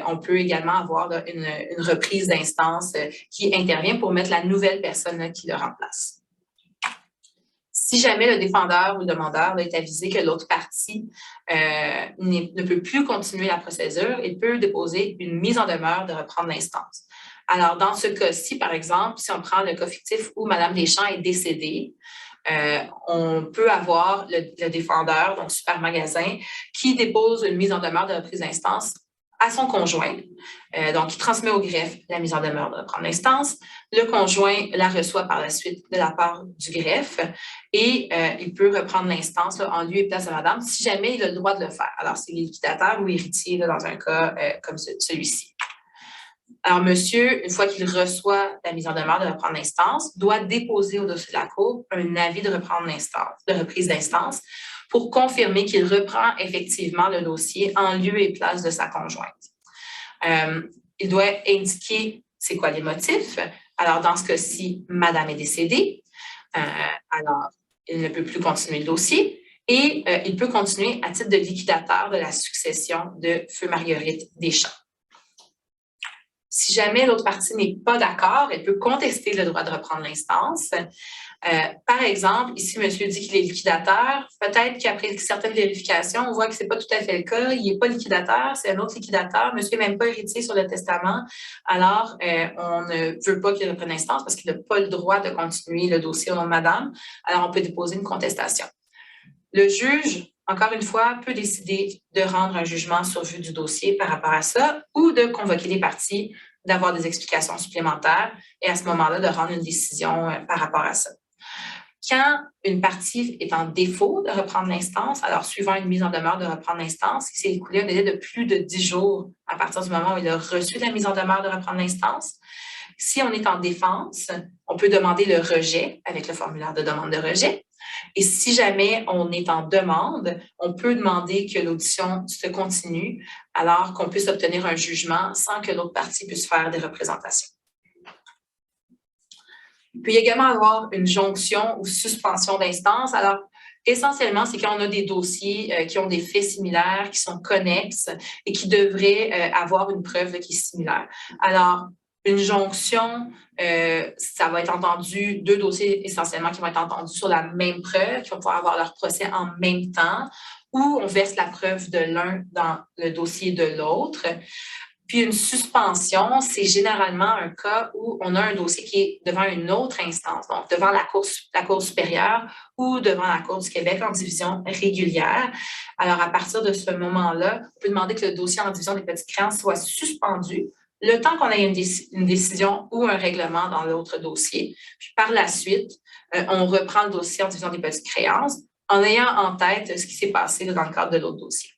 on peut également avoir là, une reprise d'instance qui intervient pour mettre la nouvelle personne là, qui le remplace. Si jamais le défendeur ou le demandeur est avisé que l'autre partie ne peut plus continuer la procédure, il peut déposer une mise en demeure de reprendre l'instance. Alors, dans ce cas-ci, par exemple, si on prend le cas fictif où Mme Deschamps est décédée, on peut avoir le défendeur, donc Super Magasin, qui dépose une mise en demeure de reprise d'instance à son conjoint. Donc, il transmet au greffe la mise en demeure de reprendre l'instance. Le conjoint la reçoit par la suite de la part du greffe et il peut reprendre l'instance en lieu et place de madame si jamais il a le droit de le faire. Alors, c'est liquidateur ou héritier là, dans un cas comme celui-ci. Alors, monsieur, une fois qu'il reçoit la mise en demeure de reprendre l'instance, doit déposer au dossier de la Cour un avis de reprise d'instance pour confirmer qu'il reprend effectivement le dossier en lieu et place de sa conjointe. Il doit indiquer c'est quoi les motifs. Alors, dans ce cas-ci, madame est décédée. Alors, il ne peut plus continuer le dossier et il peut continuer à titre de liquidateur de la succession de feu Marguerite Deschamps. Si jamais l'autre partie n'est pas d'accord, elle peut contester le droit de reprendre l'instance. Par exemple, ici, monsieur dit qu'il est liquidateur. Peut-être qu'après certaines vérifications, on voit que ce n'est pas tout à fait le cas. Il n'est pas liquidateur, c'est un autre liquidateur. Monsieur n'est même pas héritier sur le testament. Alors, on ne veut pas qu'il reprenne l'instance parce qu'il n'a pas le droit de continuer le dossier au nom de madame. Alors, on peut déposer une contestation. Le juge, encore une fois, peut décider de rendre un jugement sur vue du dossier par rapport à ça ou de convoquer les parties, d'avoir des explications supplémentaires et à ce moment-là, de rendre une décision par rapport à ça. Quand une partie est en défaut de reprendre l'instance, alors suivant une mise en demeure de reprendre l'instance, il s'est écoulé un délai de plus de 10 jours à partir du moment où il a reçu la mise en demeure de reprendre l'instance. Si on est en défense, on peut demander le rejet avec le formulaire de demande de rejet. Et si jamais on est en demande, on peut demander que l'audition se continue alors qu'on puisse obtenir un jugement sans que l'autre partie puisse faire des représentations. Il peut également avoir une jonction ou suspension d'instance. Alors, essentiellement, c'est quand on a des dossiers qui ont des faits similaires, qui sont connexes et qui devraient avoir une preuve qui est similaire. Alors, une jonction, ça va être entendu, deux dossiers essentiellement qui vont être entendus sur la même preuve, qui vont pouvoir avoir leur procès en même temps, ou on verse la preuve de l'un dans le dossier de l'autre. Puis une suspension, c'est généralement un cas où on a un dossier qui est devant une autre instance, donc devant la Cour supérieure ou devant la Cour du Québec en division régulière. Alors, à partir de ce moment-là, on peut demander que le dossier en division des petites créances soit suspendu le temps qu'on ait une décision ou un règlement dans l'autre dossier. Puis par la suite, on reprend le dossier en division des petites créances en ayant en tête ce qui s'est passé dans le cadre de l'autre dossier.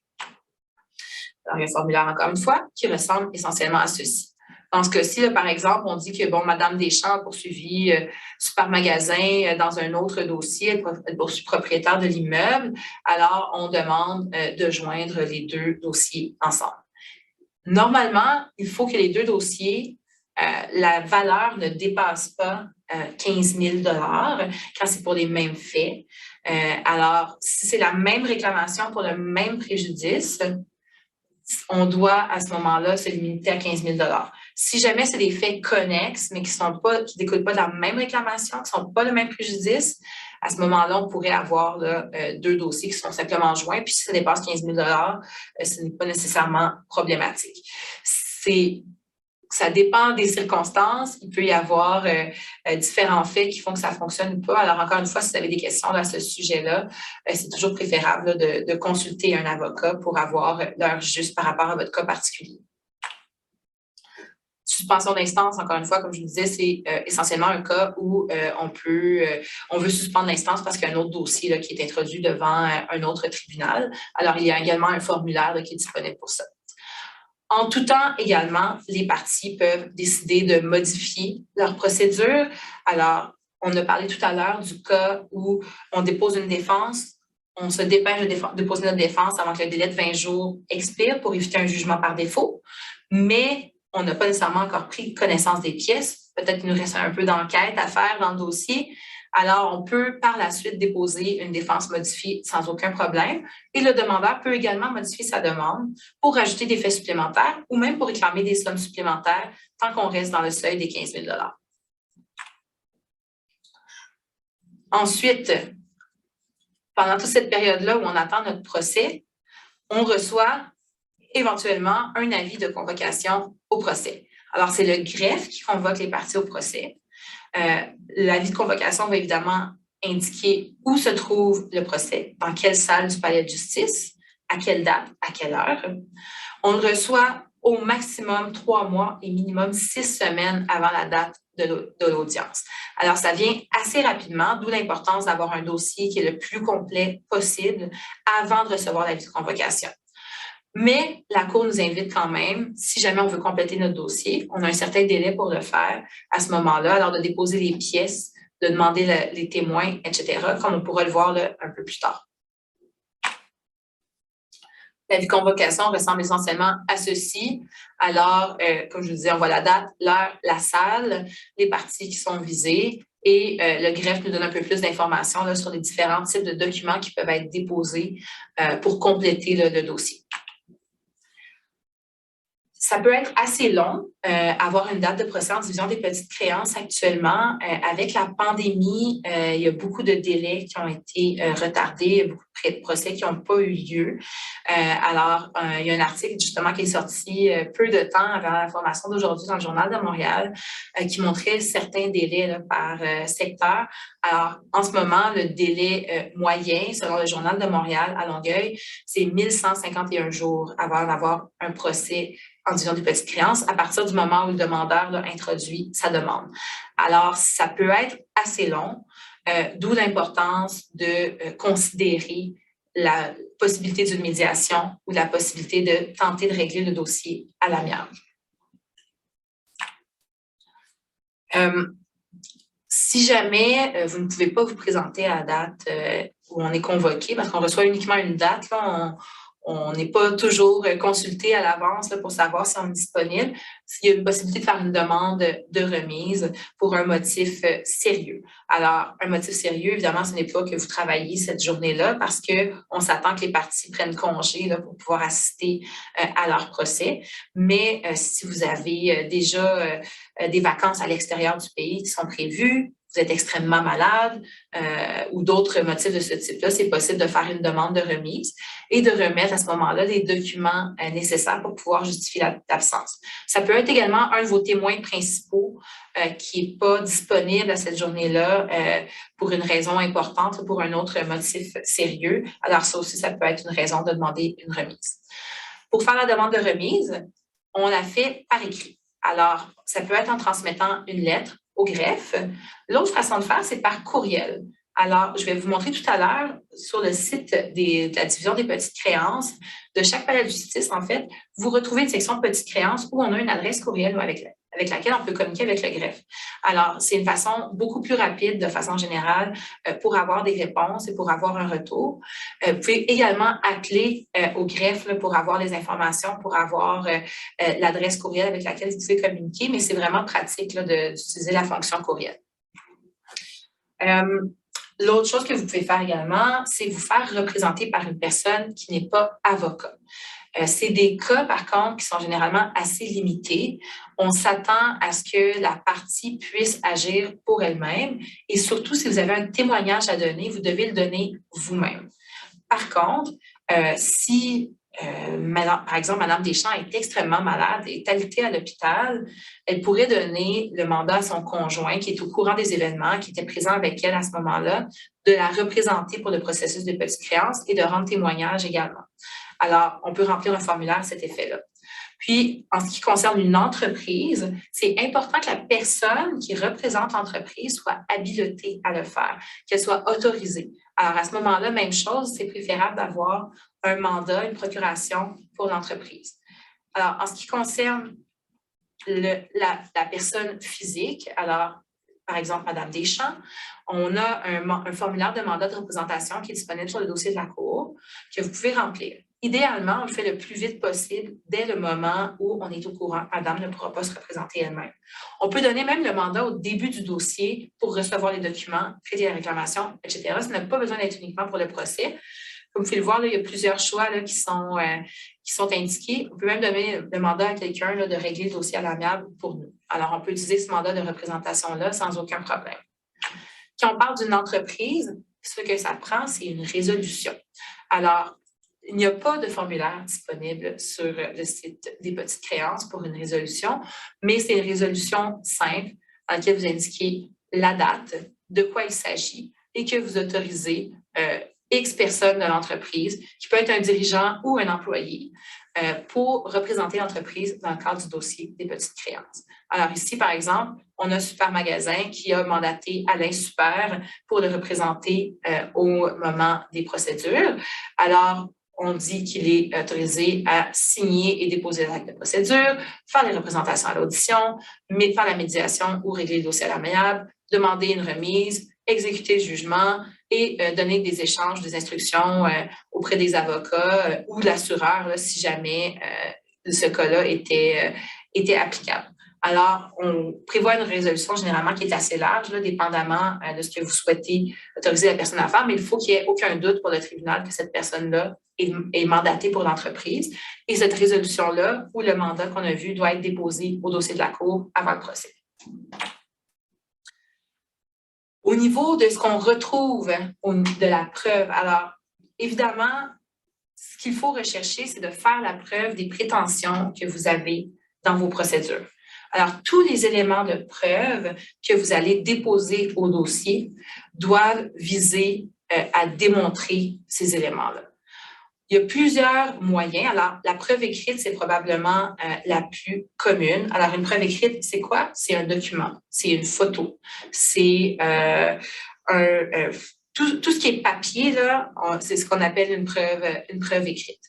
Alors, il y a un formulaire, encore une fois, qui ressemble essentiellement à ceci. Dans ce cas-ci, par exemple, on dit que, bon, Mme Deschamps a poursuivi Super Magasin dans un autre dossier, elle poursuit propriétaire de l'immeuble. Alors, on demande de joindre les deux dossiers ensemble. Normalement, il faut que les deux dossiers, la valeur ne dépasse pas 15 000 quand c'est pour les mêmes faits. Alors, si c'est la même réclamation pour le même préjudice, on doit à ce moment-là se limiter à 15 000 Si jamais c'est des faits connexes, mais qui ne découlent pas de la même réclamation, qui ne sont pas le même préjudice, à ce moment-là, on pourrait avoir là, deux dossiers qui sont simplement joints. Puis si ça dépasse 15 000 ce n'est pas nécessairement problématique. Ça dépend des circonstances. Il peut y avoir différents faits qui font que ça ne fonctionne pas. Alors, encore une fois, si vous avez des questions à ce sujet-là, c'est toujours préférable là, de consulter un avocat pour avoir l'heure juste par rapport à votre cas particulier. Suspension d'instance, encore une fois, comme je vous disais, c'est essentiellement un cas où on veut suspendre l'instance parce qu'il y a un autre dossier là, qui est introduit devant un autre tribunal. Alors, il y a également un formulaire là, qui est disponible pour ça. En tout temps, également, les parties peuvent décider de modifier leur procédure. Alors, on a parlé tout à l'heure du cas où on dépose une défense, on se dépêche de déposer notre défense avant que le délai de 20 jours expire pour éviter un jugement par défaut, mais on n'a pas nécessairement encore pris connaissance des pièces. Peut-être qu'il nous reste un peu d'enquête à faire dans le dossier. Alors, on peut par la suite déposer une défense modifiée sans aucun problème. Et le demandeur peut également modifier sa demande pour rajouter des faits supplémentaires ou même pour réclamer des sommes supplémentaires tant qu'on reste dans le seuil des 15 000 Ensuite, Pendant toute cette période-là où on attend notre procès, on reçoit éventuellement un avis de convocation au procès. Alors, c'est le greffe qui convoque les parties au procès. L'avis de convocation va évidemment indiquer où se trouve le procès, dans quelle salle du palais de justice, à quelle date, à quelle heure. On le reçoit au maximum 3 mois et minimum 6 semaines avant la date de l'audience. Alors, ça vient assez rapidement, d'où l'importance d'avoir un dossier qui est le plus complet possible avant de recevoir l'avis de convocation. Mais la Cour nous invite quand même, si jamais on veut compléter notre dossier, on a un certain délai pour le faire à ce moment-là, alors de déposer les pièces, de demander les témoins, etc., comme on pourra le voir là, un peu plus tard. L'avis de convocation ressemble essentiellement à ceci. Alors, comme je vous disais, on voit la date, l'heure, la salle, les parties qui sont visées et le greffe nous donne un peu plus d'informations sur les différents types de documents qui peuvent être déposés pour compléter le dossier. Ça peut être assez long, avoir une date de procès en division des petites créances actuellement. Avec la pandémie, il y a beaucoup de délais qui ont été retardés, il y a beaucoup de procès qui n'ont pas eu lieu. Alors, il y a un article justement qui est sorti peu de temps avant la formation d'aujourd'hui dans le Journal de Montréal qui montrait certains délais là, par secteur. Alors, en ce moment, le délai moyen, selon le Journal de Montréal à Longueuil, c'est 1151 jours avant d'avoir un procès en division des petites créances à partir du moment où le demandeur là, introduit sa demande. Alors, ça peut être assez long, d'où l'importance de considérer la possibilité d'une médiation ou la possibilité de tenter de régler le dossier à l'amiable. Si jamais vous ne pouvez pas vous présenter à la date où on est convoqué, parce qu'on reçoit uniquement une date, là, on n'est pas toujours consulté à l'avance pour savoir si on est disponible. Il y a une possibilité de faire une demande de remise pour un motif sérieux. Alors, un motif sérieux, évidemment, ce n'est pas que vous travaillez cette journée-là parce qu'on s'attend que les parties prennent congé là, pour pouvoir assister à leur procès. Mais si vous avez déjà des vacances à l'extérieur du pays qui sont prévues, vous êtes extrêmement malade ou d'autres motifs de ce type-là, c'est possible de faire une demande de remise et de remettre à ce moment-là les documents nécessaires pour pouvoir justifier l'absence. Ça peut être également un de vos témoins principaux qui n'est pas disponible à cette journée-là pour une raison importante ou pour un autre motif sérieux. Alors ça aussi, ça peut être une raison de demander une remise. Pour faire la demande de remise, on la fait par écrit. Alors, ça peut être en transmettant une lettre au greffe. L'autre façon de faire, c'est par courriel. Alors, je vais vous montrer tout à l'heure sur le site de la division des petites créances de chaque palais de justice, en fait, vous retrouvez une section petites créances où on a une adresse courriel avec laquelle on peut communiquer avec le greffe. Alors, c'est une façon beaucoup plus rapide, de façon générale, pour avoir des réponses et pour avoir un retour. Vous pouvez également appeler au greffe là, pour avoir les informations, pour avoir l'adresse courriel avec laquelle vous pouvez communiquer, mais c'est vraiment pratique là, d'utiliser la fonction courriel. L'autre chose que vous pouvez faire également, c'est vous faire représenter par une personne qui n'est pas avocat. C'est des cas, par contre, qui sont généralement assez limités. On s'attend à ce que la partie puisse agir pour elle-même et surtout, si vous avez un témoignage à donner, vous devez le donner vous-même. Par contre, si par exemple, Mme Deschamps est extrêmement malade, est alitée à l'hôpital, elle pourrait donner le mandat à son conjoint qui est au courant des événements, qui était présent avec elle à ce moment-là, de la représenter pour le processus de petites créances et de rendre témoignage également. Alors, on peut remplir un formulaire à cet effet-là. Puis, en ce qui concerne une entreprise, c'est important que la personne qui représente l'entreprise soit habilitée à le faire, qu'elle soit autorisée. Alors, à ce moment-là, même chose, c'est préférable d'avoir un mandat, une procuration pour l'entreprise. Alors, en ce qui concerne la personne physique, alors, par exemple, Mme Deschamps, on a un formulaire de mandat de représentation qui est disponible sur le dossier de la Cour que vous pouvez remplir. Idéalement, on le fait le plus vite possible dès le moment où on est au courant. Madame ne pourra pas se représenter elle-même. On peut donner même le mandat au début du dossier pour recevoir les documents, traiter la réclamation, etc. Ça n'a pas besoin d'être uniquement pour le procès. Comme vous pouvez le voir, là, il y a plusieurs choix là, qui sont indiqués. On peut même donner le mandat à quelqu'un de régler le dossier à l'amiable pour nous. Alors, on peut utiliser ce mandat de représentation-là sans aucun problème. Quand on parle d'une entreprise, ce que ça prend, c'est une résolution. Alors, il n'y a pas de formulaire disponible sur le site des petites créances pour une résolution, mais c'est une résolution simple dans laquelle vous indiquez la date, de quoi il s'agit et que vous autorisez X personnes de l'entreprise, qui peut être un dirigeant ou un employé, pour représenter l'entreprise dans le cadre du dossier des petites créances. Alors ici, par exemple, on a Super Magasin qui a mandaté Alain Super pour le représenter au moment des procédures. Alors, on dit qu'il est autorisé à signer et déposer l'acte de procédure, faire les représentations à l'audition, faire la médiation ou régler le dossier à l'amiable, demander une remise, exécuter le jugement et donner des échanges, des instructions auprès des avocats ou l'assureur si jamais ce cas-là était applicable. Alors, on prévoit une résolution généralement qui est assez large, là, dépendamment de ce que vous souhaitez autoriser la personne à faire, mais il faut qu'il n'y ait aucun doute pour le tribunal que cette personne-là est mandatée pour l'entreprise. Et cette résolution-là, ou le mandat qu'on a vu, doit être déposé au dossier de la Cour avant le procès. Au niveau de ce qu'on retrouve de la preuve, alors, évidemment, ce qu'il faut rechercher, c'est de faire la preuve des prétentions que vous avez dans vos procédures. Alors, tous les éléments de preuve que vous allez déposer au dossier doivent viser à démontrer ces éléments-là. Il y a plusieurs moyens. Alors, la preuve écrite, c'est probablement la plus commune. Alors, une preuve écrite, c'est quoi? C'est un document, c'est une photo, c'est tout ce qui est papier, là, c'est ce qu'on appelle une preuve écrite.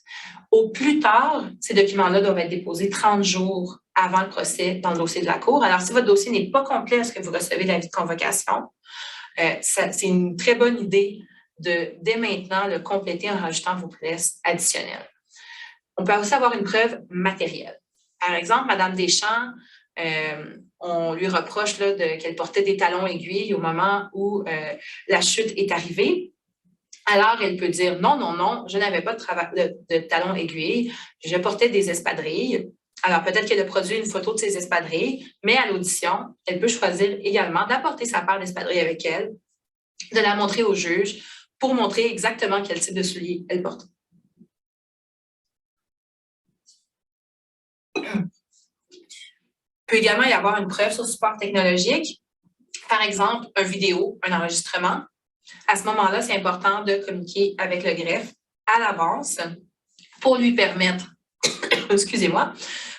Au plus tard, ces documents-là doivent être déposés 30 jours avant le procès dans le dossier de la Cour. Alors, si votre dossier n'est pas complet lorsque vous recevez l'avis de convocation, c'est une très bonne idée de, dès maintenant, le compléter en rajoutant vos pièces additionnelles. On peut aussi avoir une preuve matérielle. Par exemple, Mme Deschamps, on lui reproche qu'elle portait des talons aiguilles au moment où la chute est arrivée. Alors, elle peut dire non, non, non, je n'avais pas de talons aiguilles, je portais des espadrilles. Alors, peut-être qu'elle a produit une photo de ses espadrilles, mais à l'audition, elle peut choisir également d'apporter sa paire d'espadrilles avec elle, de la montrer au juge pour montrer exactement quel type de souliers elle porte. Il peut également y avoir une preuve sur support technologique, par exemple, une vidéo, un enregistrement. À ce moment-là, c'est important de communiquer avec le greffe à l'avance pour lui permettre, excusez-moi,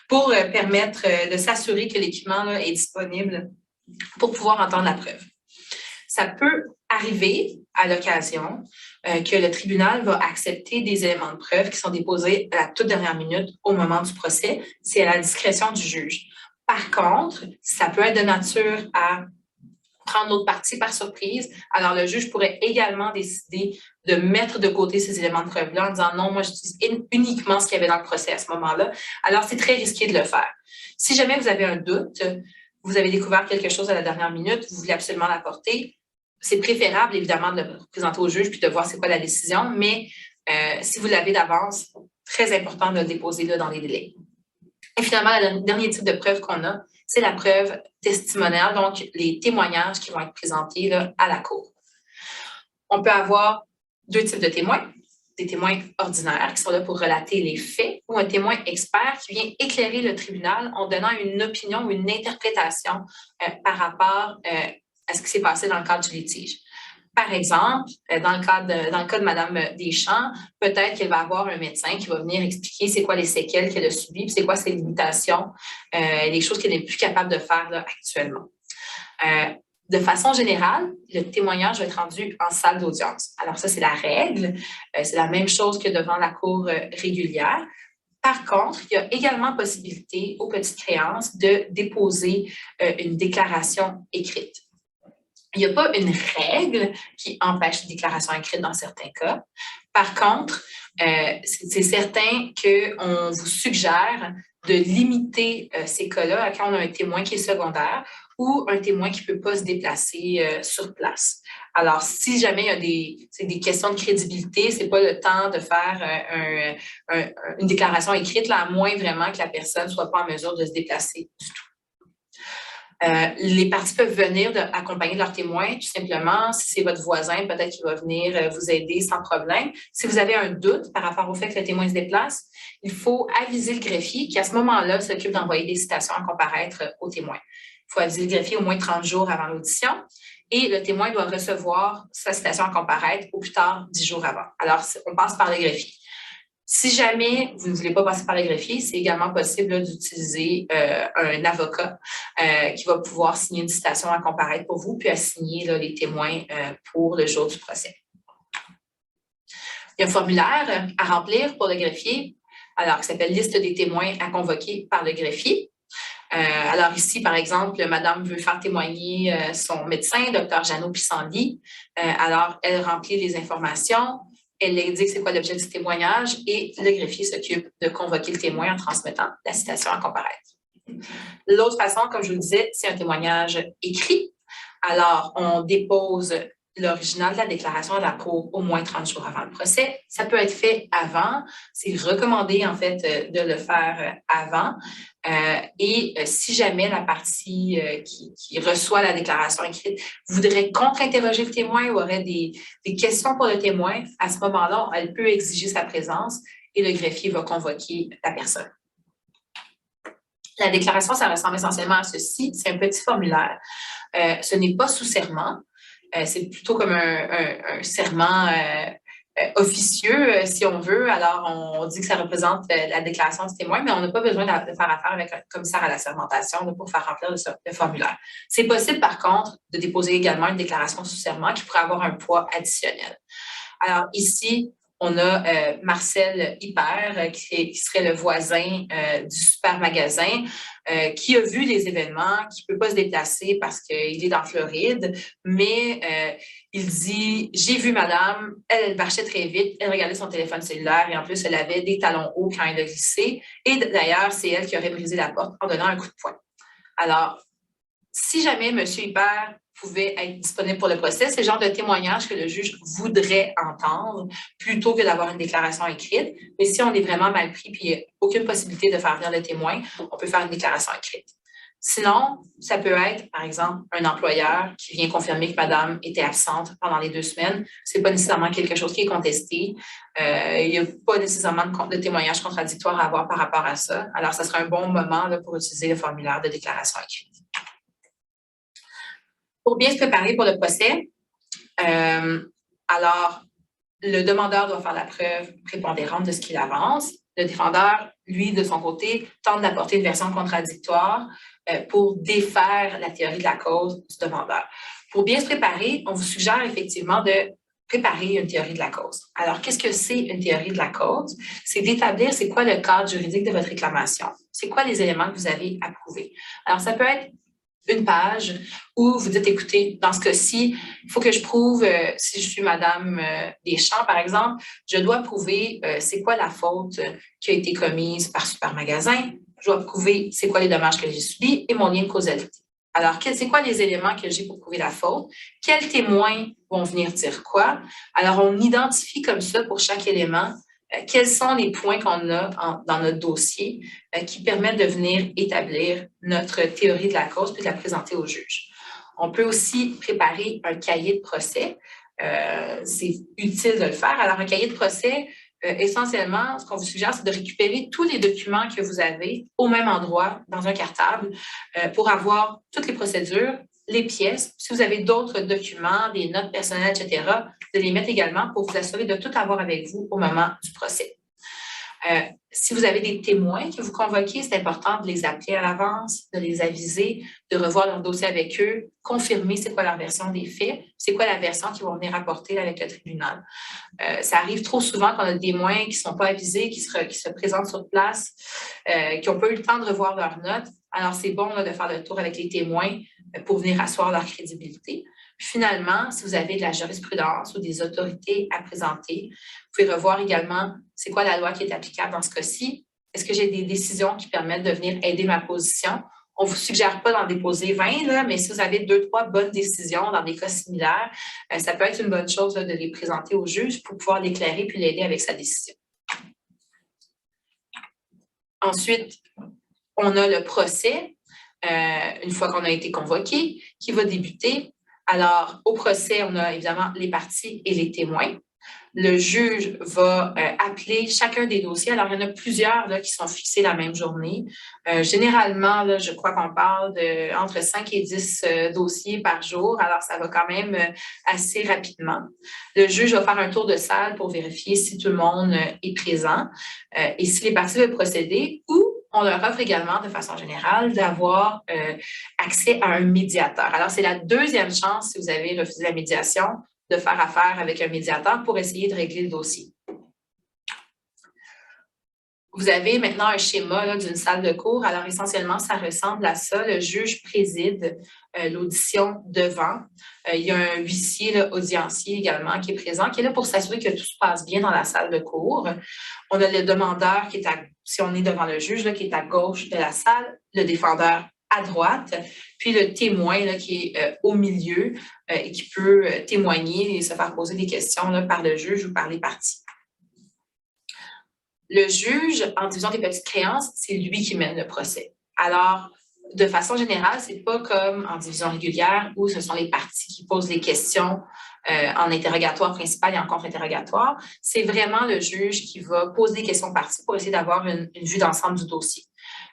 pour permettre de s'assurer que l'équipement est disponible pour pouvoir entendre la preuve. Ça peut arriver à l'occasion que le tribunal va accepter des éléments de preuve qui sont déposés à la toute dernière minute au moment du procès. C'est à la discrétion du juge. Par contre, ça peut être de nature à prendre notre partie par surprise. Alors, le juge pourrait également décider de mettre de côté ces éléments de preuve-là en disant non, moi, j'utilise uniquement ce qu'il y avait dans le procès à ce moment-là. Alors, c'est très risqué de le faire. Si jamais vous avez un doute, vous avez découvert quelque chose à la dernière minute, vous voulez absolument l'apporter, c'est préférable, évidemment, de le présenter au juge puis de voir c'est quoi la décision, mais si vous l'avez d'avance, très important de le déposer là, dans les délais. Et finalement, le dernier type de preuve qu'on a, c'est la preuve testimoniale, donc les témoignages qui vont être présentés là, à la cour. On peut avoir deux types de témoins, des témoins ordinaires qui sont là pour relater les faits ou un témoin expert qui vient éclairer le tribunal en donnant une opinion ou une interprétation par rapport à ce qui s'est passé dans le cadre du litige. Par exemple, dans le cas de Mme Deschamps, peut-être qu'elle va avoir un médecin qui va venir expliquer c'est quoi les séquelles qu'elle a subies, c'est quoi ses limitations, les choses qu'elle n'est plus capable de faire là, actuellement. De façon générale, le témoignage va être rendu en salle d'audience. Alors ça, c'est la règle. C'est la même chose que devant la cour régulière. Par contre, il y a également possibilité aux petites créances de déposer une déclaration écrite. Il n'y a pas une règle qui empêche une déclaration écrite dans certains cas. Par contre, c'est certain qu'on vous suggère de limiter ces cas-là quand on a un témoin qui est secondaire ou un témoin qui ne peut pas se déplacer sur place. Alors, si jamais il y a des questions de crédibilité, ce n'est pas le temps de faire une déclaration écrite, là, à moins vraiment que la personne ne soit pas en mesure de se déplacer du tout. Les parties peuvent venir accompagner leur témoin, tout simplement. Si c'est votre voisin, peut-être qu'il va venir vous aider sans problème. Si vous avez un doute par rapport au fait que le témoin se déplace, il faut aviser le greffier qui, à ce moment-là, s'occupe d'envoyer des citations à comparaître au témoin. Il faut aviser le greffier au moins 30 jours avant l'audition et le témoin doit recevoir sa citation à comparaître au plus tard 10 jours avant. Alors, on passe par le greffier. Si jamais vous ne voulez pas passer par le greffier, c'est également possible d'utiliser un avocat qui va pouvoir signer une citation à comparaître pour vous, puis assigner les témoins pour le jour du procès. Il y a un formulaire à remplir pour le greffier, alors qui s'appelle « Liste des témoins à convoquer par le greffier ». Alors ici, par exemple, madame veut faire témoigner son médecin, Dr Jeannot Pissenlit. Alors, elle remplit les informations, elle indique c'est quoi l'objet du témoignage et le greffier s'occupe de convoquer le témoin en transmettant la citation à comparaître. L'autre façon, comme je vous le disais, c'est un témoignage écrit. Alors, on dépose l'original de la déclaration à la Cour au moins 30 jours avant le procès. Ça peut être fait avant. C'est recommandé, en fait, de le faire avant. Si jamais la partie qui reçoit la déclaration écrite voudrait contre-interroger le témoin ou aurait des questions pour le témoin, à ce moment-là, elle peut exiger sa présence et le greffier va convoquer la personne. La déclaration, ça ressemble essentiellement à ceci. C'est un petit formulaire. Ce n'est pas sous serment. C'est plutôt comme un serment officieux, si on veut. Alors, on dit que ça représente la déclaration du témoin, mais on n'a pas besoin de faire affaire avec un commissaire à l'assermentation pour faire remplir le formulaire. C'est possible, par contre, de déposer également une déclaration sous serment qui pourrait avoir un poids additionnel. Alors, ici, on a Marcel Hyper, qui serait le voisin du super magasin, qui a vu les événements, qui ne peut pas se déplacer parce qu'il est en Floride, mais il dit « J'ai vu madame, elle marchait très vite, elle regardait son téléphone cellulaire et en plus, elle avait des talons hauts quand elle a glissé. Et d'ailleurs, c'est elle qui aurait brisé la porte en donnant un coup de poing. » Alors, si jamais M. Hyper pouvait être disponible pour le procès, c'est le genre de témoignage que le juge voudrait entendre plutôt que d'avoir une déclaration écrite. Mais si on est vraiment mal pris et il n'y a aucune possibilité de faire venir le témoin, on peut faire une déclaration écrite. Sinon, ça peut être, par exemple, un employeur qui vient confirmer que madame était absente pendant les 2 semaines. Ce n'est pas nécessairement quelque chose qui est contesté. Il n'y a pas nécessairement de témoignage contradictoire à avoir par rapport à ça. Alors, ça serait un bon moment là, pour utiliser le formulaire de déclaration écrite. Pour bien se préparer pour le procès, alors, le demandeur doit faire la preuve prépondérante de ce qu'il avance. Le défendeur, lui, de son côté, tente d'apporter une version contradictoire pour défaire la théorie de la cause du demandeur. Pour bien se préparer, on vous suggère effectivement de préparer une théorie de la cause. Alors, qu'est-ce que c'est une théorie de la cause? C'est d'établir c'est quoi le cadre juridique de votre réclamation. C'est quoi les éléments que vous avez à prouver. Alors, ça peut être une page où vous dites, écoutez, dans ce cas-ci, il faut que je prouve, si je suis Madame Deschamps, par exemple, je dois prouver c'est quoi la faute qui a été commise par Super Magasin, je dois prouver c'est quoi les dommages que j'ai subis et mon lien de causalité. Alors, c'est quoi les éléments que j'ai pour prouver la faute? Quels témoins vont venir dire quoi? Alors, on identifie comme ça pour chaque élément quels sont les points qu'on a dans notre dossier qui permettent de venir établir notre théorie de la cause puis de la présenter au juge. On peut aussi préparer un cahier de procès. C'est utile de le faire. Alors, un cahier de procès, essentiellement, ce qu'on vous suggère, c'est de récupérer tous les documents que vous avez au même endroit dans un cartable pour avoir toutes les procédures, les pièces. Si vous avez d'autres documents, des notes personnelles, etc., de les mettre également pour vous assurer de tout avoir avec vous au moment du procès. Si vous avez des témoins que vous convoquez, c'est important de les appeler à l'avance, de les aviser, de revoir leur dossier avec eux, confirmer c'est quoi leur version des faits, c'est quoi la version qu'ils vont venir apporter avec le tribunal. Ça arrive trop souvent qu'on a des témoins qui ne sont pas avisés, qui se présentent sur place, qui n'ont pas eu le temps de revoir leurs notes. Alors, c'est bon là, de faire le tour avec les témoins pour venir asseoir leur crédibilité. Finalement, si vous avez de la jurisprudence ou des autorités à présenter, vous pouvez revoir également c'est quoi la loi qui est applicable dans ce cas-ci. Est-ce que j'ai des décisions qui permettent de venir aider ma position? On ne vous suggère pas d'en déposer 20, là, mais si vous avez 2-3 bonnes décisions dans des cas similaires, ça peut être une bonne chose là, de les présenter au juge pour pouvoir l'éclairer puis l'aider avec sa décision. Ensuite, on a le procès. une fois qu'on a été convoqué, qui va débuter. Alors, au procès, on a évidemment les parties et les témoins. Le juge va appeler chacun des dossiers. Alors, il y en a plusieurs là, qui sont fixés la même journée. Généralement, là, je crois qu'on parle de entre 5 et 10 dossiers par jour. Alors, ça va quand même assez rapidement. Le juge va faire un tour de salle pour vérifier si tout le monde est présent et si les parties veulent procéder, ou on leur offre également, de façon générale, d'avoir accès à un médiateur. Alors, c'est la deuxième chance, si vous avez refusé la médiation, de faire affaire avec un médiateur pour essayer de régler le dossier. Vous avez maintenant un schéma d'une salle de cours. Alors, essentiellement, ça ressemble à ça. Le juge préside l'audition devant. Il y a un huissier là, audiencier également qui est présent, qui est là pour s'assurer que tout se passe bien dans la salle de cours. On a le demandeur qui est si on est devant le juge, là, qui est à gauche de la salle, le défendeur à droite, puis le témoin là, qui est au milieu et qui peut témoigner et se faire poser des questions là, par le juge ou par les parties. Le juge, en division des petites créances, c'est lui qui mène le procès. Alors, de façon générale, c'est pas comme en division régulière où ce sont les parties qui posent les questions en interrogatoire principal et en contre-interrogatoire. C'est vraiment le juge qui va poser des questions aux parties pour essayer d'avoir une vue d'ensemble du dossier.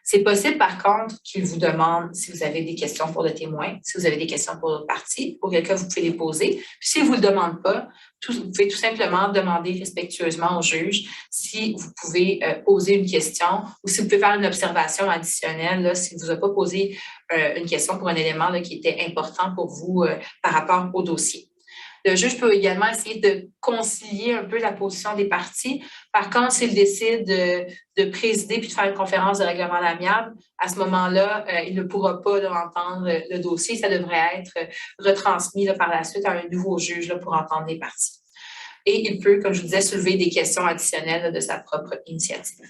C'est possible, par contre, qu'il vous demande si vous avez des questions pour le témoin, si vous avez des questions pour l'autre partie, auquel cas vous pouvez les poser. Puis s'il ne vous le demande pas, vous pouvez tout simplement demander respectueusement au juge si vous pouvez poser une question ou si vous pouvez faire une observation additionnelle, là, s'il ne vous a pas posé une question pour un élément là, qui était important pour vous par rapport au dossier. Le juge peut également essayer de concilier un peu la position des parties. Par contre, s'il décide de présider puis de faire une conférence de règlement amiable, à ce moment-là, il ne pourra pas là, entendre le dossier. Ça devrait être retransmis là, par la suite à un nouveau juge là, pour entendre les parties. Et il peut, comme je vous disais, soulever des questions additionnelles là, de sa propre initiative.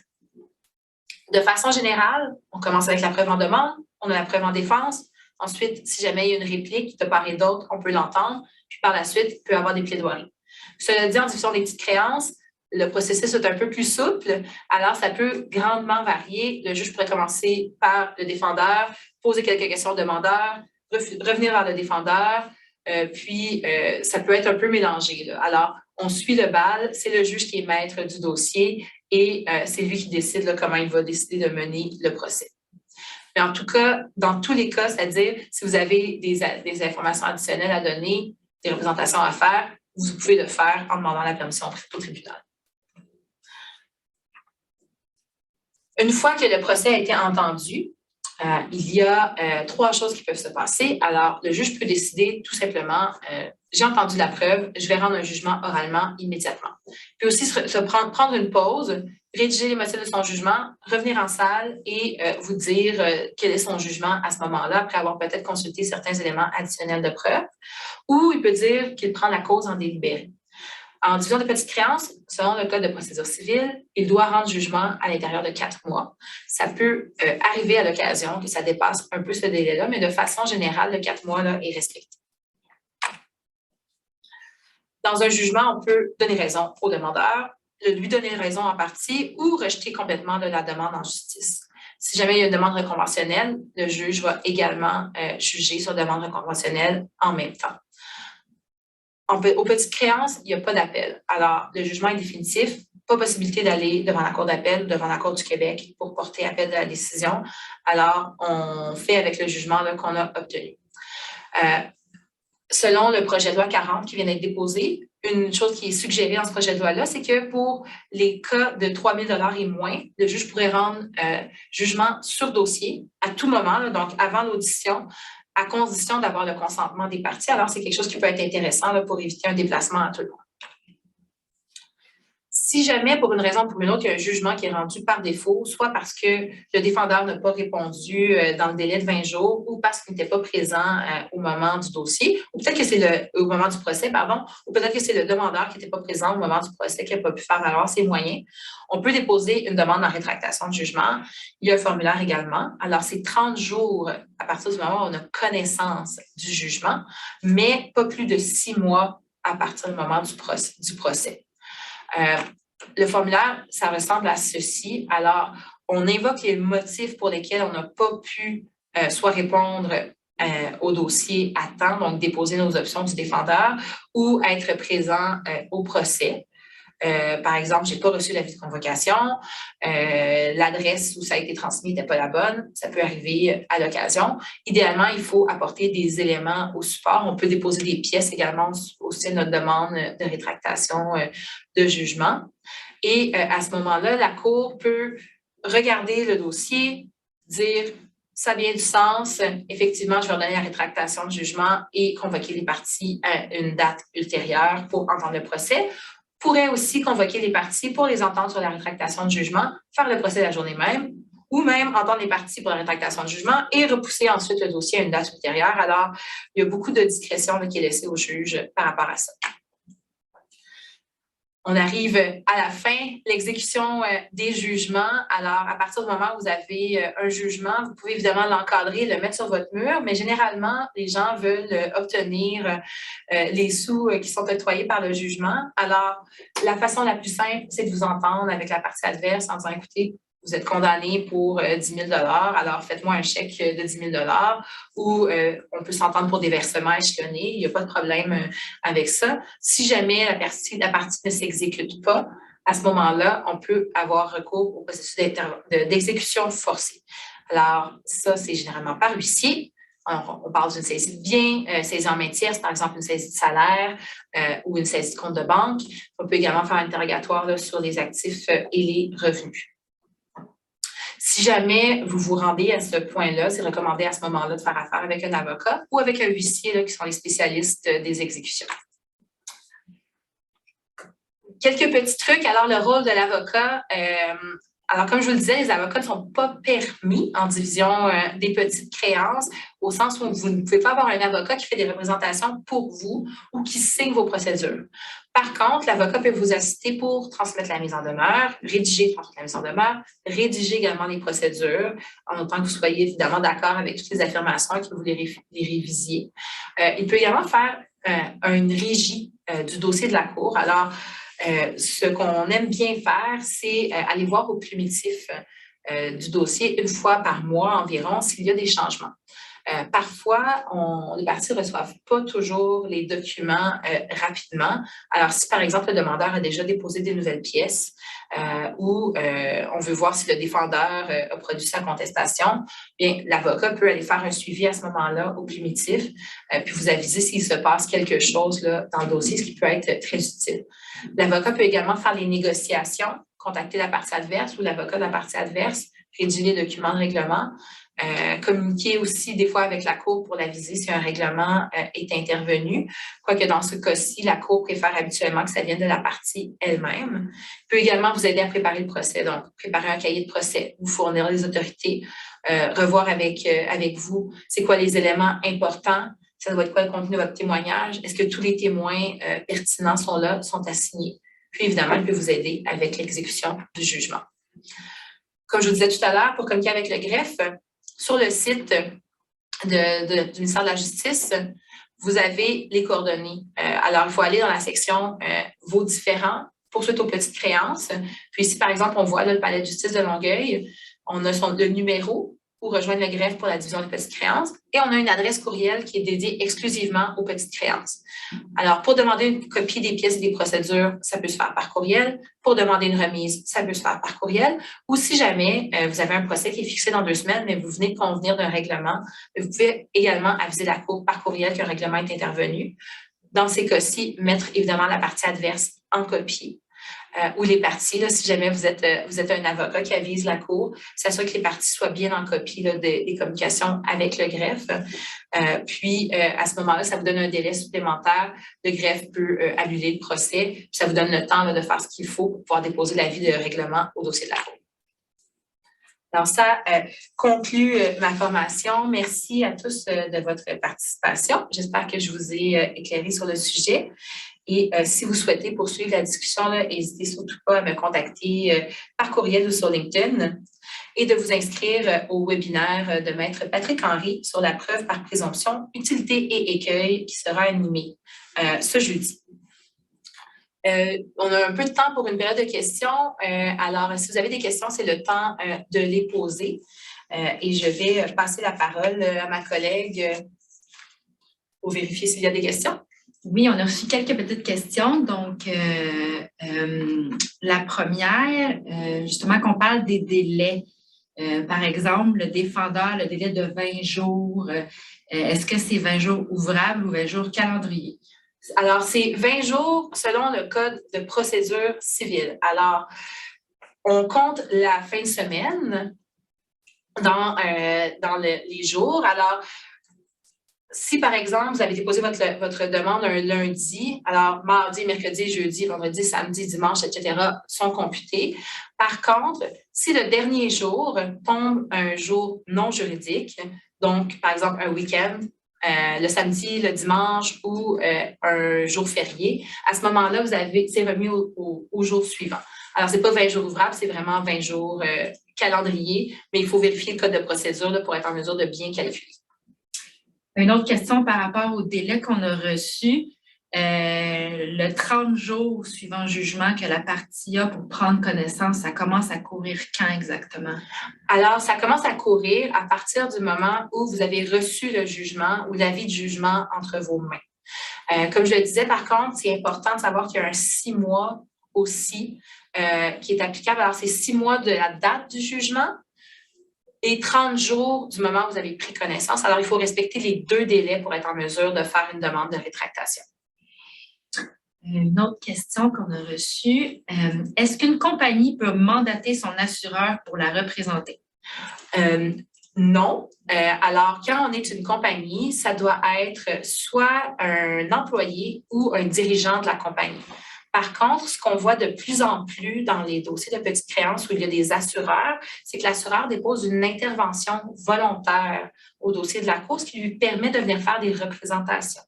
De façon générale, on commence avec la preuve en demande, on a la preuve en défense. Ensuite, si jamais il y a une réplique de part et d'autre, on peut l'entendre. Puis par la suite, il peut y avoir des plaidoiries. Cela dit, en division des petites créances, le processus est un peu plus souple. Alors, ça peut grandement varier. Le juge pourrait commencer par le défendeur, poser quelques questions au demandeur, revenir vers le défendeur, puis ça peut être un peu mélangé. Là. Alors, on suit le bal, c'est le juge qui est maître du dossier et c'est lui qui décide là, comment il va décider de mener le procès. Mais en tout cas, dans tous les cas, c'est-à-dire si vous avez des informations additionnelles à donner, des représentations à faire, vous pouvez le faire en demandant la permission au tribunal. Une fois que le procès a été entendu, il y a 3 choses qui peuvent se passer. Alors, le juge peut décider tout simplement, j'ai entendu la preuve, je vais rendre un jugement oralement immédiatement. Puis aussi prendre une pause, rédiger les motifs de son jugement, revenir en salle et vous dire quel est son jugement à ce moment-là, après avoir peut-être consulté certains éléments additionnels de preuve. Ou il peut dire qu'il prend la cause en délibéré. En division de petites créances, selon le code de procédure civile, il doit rendre jugement à l'intérieur de 4 mois. Ça peut arriver à l'occasion que ça dépasse un peu ce délai-là, mais de façon générale, le 4 mois là, est respecté. Dans un jugement, on peut donner raison au demandeur, lui donner raison en partie ou rejeter complètement de la demande en justice. Si jamais il y a une demande reconventionnelle, le juge va également juger sur demande reconventionnelle en même temps. Aux petites créances, il n'y a pas d'appel. Alors, le jugement est définitif, pas possibilité d'aller devant la Cour d'appel ou devant la Cour du Québec pour porter appel de la décision. Alors, on fait avec le jugement qu'on a obtenu. Selon le projet de loi 40 qui vient d'être déposé, une chose qui est suggérée dans ce projet de loi-là, c'est que pour les cas de 3 000 $ et moins, le juge pourrait rendre jugement sur dossier à tout moment, là, donc avant l'audition, à condition d'avoir le consentement des parties. Alors, c'est quelque chose qui peut être intéressant là, pour éviter un déplacement à tout le monde. Si jamais, pour une raison ou pour une autre, il y a un jugement qui est rendu par défaut, soit parce que le défendeur n'a pas répondu dans le délai de 20 jours ou parce qu'il n'était pas présent au moment du dossier, ou peut-être que c'est au moment du procès, pardon, ou peut-être que c'est le demandeur qui n'était pas présent au moment du procès qui n'a pas pu faire valoir ses moyens, on peut déposer une demande en rétractation de jugement. Il y a un formulaire également. Alors, c'est 30 jours à partir du moment où on a connaissance du jugement, mais pas plus de 6 mois à partir du moment du procès. Le formulaire, ça ressemble à ceci. Alors, on invoque les motifs pour lesquels on n'a pas pu soit répondre au dossier à temps, donc déposer nos options du défendeur, ou être présent au procès. Par exemple, je n'ai pas reçu l'avis de convocation, l'adresse où ça a été transmis n'était pas la bonne, ça peut arriver à l'occasion. Idéalement, il faut apporter des éléments au support. On peut déposer des pièces également aussi à notre demande de rétractation de jugement. Et à ce moment-là, la Cour peut regarder le dossier, dire ça a bien du sens, effectivement, je vais ordonner la rétractation de jugement et convoquer les parties à une date ultérieure pour entendre le procès. Pourrait aussi convoquer les parties pour les entendre sur la rétractation de jugement, faire le procès la journée même, ou même entendre les parties pour la rétractation de jugement et repousser ensuite le dossier à une date ultérieure. Alors, il y a beaucoup de discrétion qui est laissée au juge par rapport à ça. On arrive à la fin, l'exécution des jugements. Alors, à partir du moment où vous avez un jugement, vous pouvez évidemment l'encadrer, le mettre sur votre mur, mais généralement, les gens veulent obtenir les sous qui sont octroyés par le jugement. Alors, la façon la plus simple, c'est de vous entendre avec la partie adverse en disant, écoutez, vous êtes condamné pour 10 000 alors faites-moi un chèque de 10 000 ou on peut s'entendre pour des versements échelonnés, il n'y a pas de problème avec ça. Si jamais la partie ne s'exécute pas, à ce moment-là, on peut avoir recours au processus d'exécution forcée. Alors, ça, c'est généralement par huissier. On parle d'une saisie de biens, saisie en main tierce, par exemple une saisie de salaire ou une saisie de compte de banque. On peut également faire un interrogatoire là, sur les actifs et les revenus. Si jamais vous vous rendez à ce point-là, c'est recommandé à ce moment-là de faire affaire avec un avocat ou avec un huissier là, qui sont les spécialistes des exécutions. Quelques petits trucs. Alors, le rôle de l'avocat, alors comme je vous le disais, les avocats ne sont pas permis en division des petites créances, au sens où vous ne pouvez pas avoir un avocat qui fait des représentations pour vous ou qui signe vos procédures. Par contre, l'avocat peut vous assister pour transmettre la mise en demeure, rédiger, transmettre la mise en demeure, rédiger également les procédures, en autant que vous soyez évidemment d'accord avec toutes les affirmations et que vous les révisiez. Il peut également faire une régie du dossier de la Cour. Alors, ce qu'on aime bien faire, c'est aller voir au plumitif du dossier une fois par mois environ s'il y a des changements. Parfois, les parties ne reçoivent pas toujours les documents rapidement. Alors, si par exemple le demandeur a déjà déposé des nouvelles pièces ou on veut voir si le défendeur a produit sa contestation, bien, l'avocat peut aller faire un suivi à ce moment-là au plumitif puis vous aviser s'il se passe quelque chose là, dans le dossier, ce qui peut être très utile. L'avocat peut également faire les négociations, contacter la partie adverse ou l'avocat de la partie adverse, rédiger les documents de règlement, communiquer aussi des fois avec la Cour pour l'aviser si un règlement est intervenu, quoique dans ce cas-ci, la Cour préfère habituellement que ça vienne de la partie elle-même. Peut également vous aider à préparer le procès, donc préparer un cahier de procès, vous fournir les autorités, revoir avec vous c'est quoi les éléments importants, ça doit être quoi le contenu de votre témoignage, est-ce que tous les témoins pertinents sont là, sont assignés. Puis évidemment, il peut vous aider avec l'exécution du jugement. Comme je vous disais tout à l'heure, pour communiquer avec le greffe, sur le site du ministère de la Justice, vous avez les coordonnées. Alors, il faut aller dans la section Vos différends, poursuite aux petites créances. Puis ici, par exemple, on voit là, le palais de justice de Longueuil. On a le numéro pour rejoindre le greffe pour la division des petites créances. Et on a une adresse courriel qui est dédiée exclusivement aux petites créances. Alors, pour demander une copie des pièces et des procédures, ça peut se faire par courriel. Pour demander une remise, ça peut se faire par courriel. Ou si jamais vous avez un procès qui est fixé dans 2 semaines, mais vous venez de convenir d'un règlement, vous pouvez également aviser la Cour par courriel qu'un règlement est intervenu. Dans ces cas-ci, mettre évidemment la partie adverse en copie. Ou les parties, là, si jamais vous êtes un avocat qui avise la Cour, s'assurer que les parties soient bien en copie là, des communications avec le greffe. Puis, à ce moment-là, ça vous donne un délai supplémentaire. Le greffe peut annuler le procès. Puis ça vous donne le temps là, de faire ce qu'il faut pour pouvoir déposer l'avis de règlement au dossier de la Cour. Alors, ça conclut ma formation. Merci à tous de votre participation. J'espère que je vous ai éclairé sur le sujet. Et si vous souhaitez poursuivre la discussion, n'hésitez surtout pas à me contacter par courriel ou sur LinkedIn et de vous inscrire au webinaire de Maître Patrick Henry sur la preuve par présomption, utilité et écueil qui sera animé ce jeudi. On a un peu de temps pour une période de questions. Alors, si vous avez des questions, c'est le temps de les poser. Et je vais passer la parole à ma collègue pour vérifier s'il y a des questions. Oui, on a reçu quelques petites questions. Donc, la première, justement, qu'on parle des délais. Par exemple, le défendeur, le délai de 20 jours, est-ce que c'est 20 jours ouvrables ou 20 jours calendrier? Alors, c'est 20 jours selon le Code de procédure civile. Alors, on compte la fin de semaine dans les jours. Alors, si, par exemple, vous avez déposé votre demande un lundi, alors mardi, mercredi, jeudi, vendredi, samedi, dimanche, etc., sont computés. Par contre, si le dernier jour tombe un jour non juridique, donc, par exemple, un week-end, le samedi, le dimanche ou un jour férié, à ce moment-là, c'est remis au jour suivant. Alors, ce n'est pas 20 jours ouvrables, c'est vraiment 20 jours calendrier, mais il faut vérifier le code de procédure là, pour être en mesure de bien calculer. Une autre question par rapport au délai qu'on a reçu. Le 30 jours suivant jugement que la partie a pour prendre connaissance, ça commence à courir quand exactement? Alors, ça commence à courir à partir du moment où vous avez reçu le jugement ou l'avis de jugement entre vos mains. Comme je le disais, par contre, c'est important de savoir qu'il y a un 6 mois aussi qui est applicable. Alors, c'est 6 mois de la date du jugement et 30 jours du moment où vous avez pris connaissance. Alors, il faut respecter les 2 délais pour être en mesure de faire une demande de rétractation. Une autre question qu'on a reçue. Est-ce qu'une compagnie peut mandater son assureur pour la représenter? Non. Alors, quand on est une compagnie, ça doit être soit un employé ou un dirigeant de la compagnie. Par contre, ce qu'on voit de plus en plus dans les dossiers de petites créances où il y a des assureurs, c'est que l'assureur dépose une intervention volontaire au dossier de la cause qui lui permet de venir faire des représentations.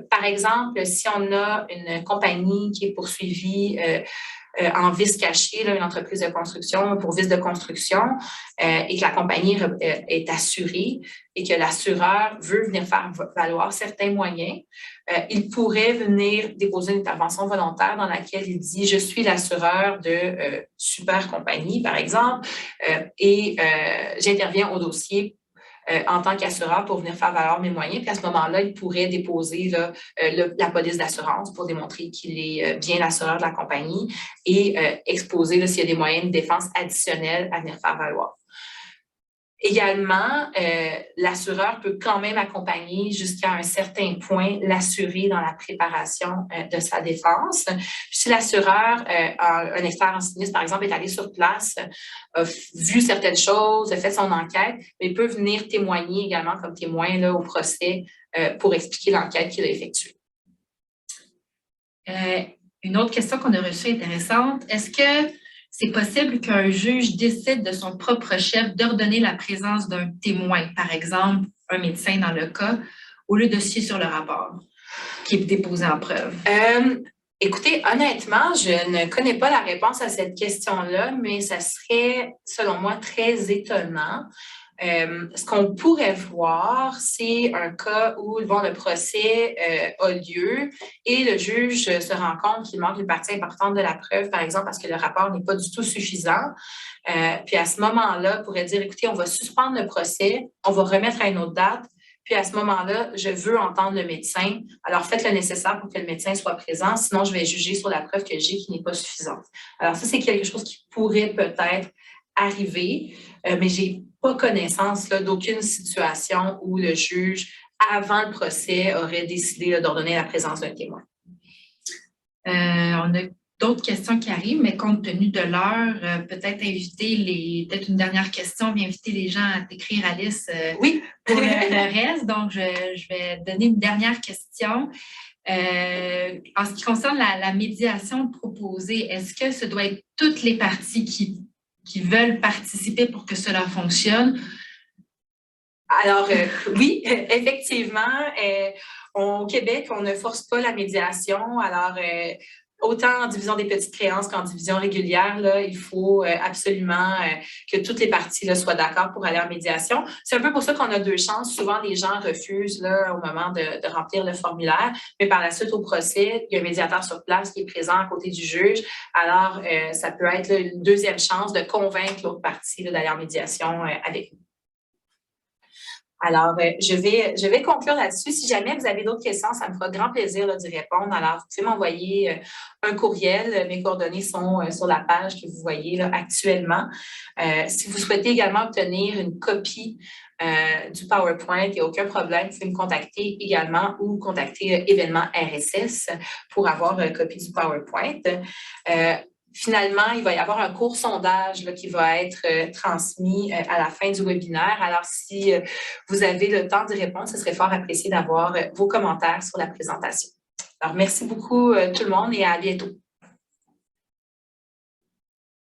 Par exemple, si on a une compagnie qui est poursuivie en vice caché, là, une entreprise de construction pour vice de construction, et que la compagnie est assurée et que l'assureur veut venir faire valoir certains moyens, il pourrait venir déposer une intervention volontaire dans laquelle il dit « Je suis l'assureur de super compagnie, par exemple, et j'interviens au dossier en tant qu'assureur pour venir faire valoir mes moyens. » Puis à ce moment-là, il pourrait déposer là, la police d'assurance pour démontrer qu'il est bien l'assureur de la compagnie et exposer s'il y a des moyens de défense additionnels à venir faire valoir. Également, l'assureur peut quand même accompagner jusqu'à un certain point l'assuré dans la préparation de sa défense. Si l'assureur, un expert en sinistre, par exemple, est allé sur place, a vu certaines choses, a fait son enquête, mais il peut venir témoigner également comme témoin là, au procès pour expliquer l'enquête qu'il a effectuée. Une autre question qu'on a reçue intéressante. Est-ce que c'est possible qu'un juge décide de son propre chef d'ordonner la présence d'un témoin, par exemple, un médecin dans le cas, au lieu de se fier sur le rapport qui est déposé en preuve? Écoutez, honnêtement, je ne connais pas la réponse à cette question-là, mais ça serait, selon moi, très étonnant. Ce qu'on pourrait voir, c'est un cas où le procès a lieu et le juge se rend compte qu'il manque une partie importante de la preuve, par exemple, parce que le rapport n'est pas du tout suffisant. Puis à ce moment-là, on pourrait dire, écoutez, on va suspendre le procès, on va remettre à une autre date. Puis à ce moment-là, je veux entendre le médecin. Alors, faites le nécessaire pour que le médecin soit présent, sinon je vais juger sur la preuve que j'ai qui n'est pas suffisante. Alors, ça, c'est quelque chose qui pourrait peut-être arriver, mais je n'ai pas connaissance d'aucune situation où le juge, avant le procès, aurait décidé d'ordonner la présence d'un témoin. On a d'autres questions qui arrivent, mais compte tenu de l'heure, peut-être une dernière question, mais inviter les gens à t'écrire, Alice, oui. pour le reste. Donc, je vais donner une dernière question. En ce qui concerne la médiation proposée, est-ce que ce doit être toutes les parties qui veulent participer pour que cela fonctionne? Alors, oui, effectivement, au Québec, on ne force pas la médiation. Alors, autant en division des petites créances qu'en division régulière, là, il faut absolument que toutes les parties là, soient d'accord pour aller en médiation. C'est un peu pour ça qu'on a deux chances. Souvent, les gens refusent là, au moment de remplir le formulaire, mais par la suite, au procès, il y a un médiateur sur place qui est présent à côté du juge. Alors, ça peut être là, une deuxième chance de convaincre l'autre partie là, d'aller en médiation avec nous. Alors, je vais conclure là-dessus. Si jamais vous avez d'autres questions, ça me fera grand plaisir là, d'y répondre. Alors, vous pouvez m'envoyer un courriel. Mes coordonnées sont sur la page que vous voyez là, actuellement. Si vous souhaitez également obtenir une copie du PowerPoint, il n'y a aucun problème. Vous pouvez me contacter également ou contacter événement RSS pour avoir une copie du PowerPoint. Finalement, il va y avoir un court sondage là, qui va être transmis à la fin du webinaire. Alors, si vous avez le temps d'y répondre, ce serait fort apprécié d'avoir vos commentaires sur la présentation. Alors, merci beaucoup tout le monde et à bientôt.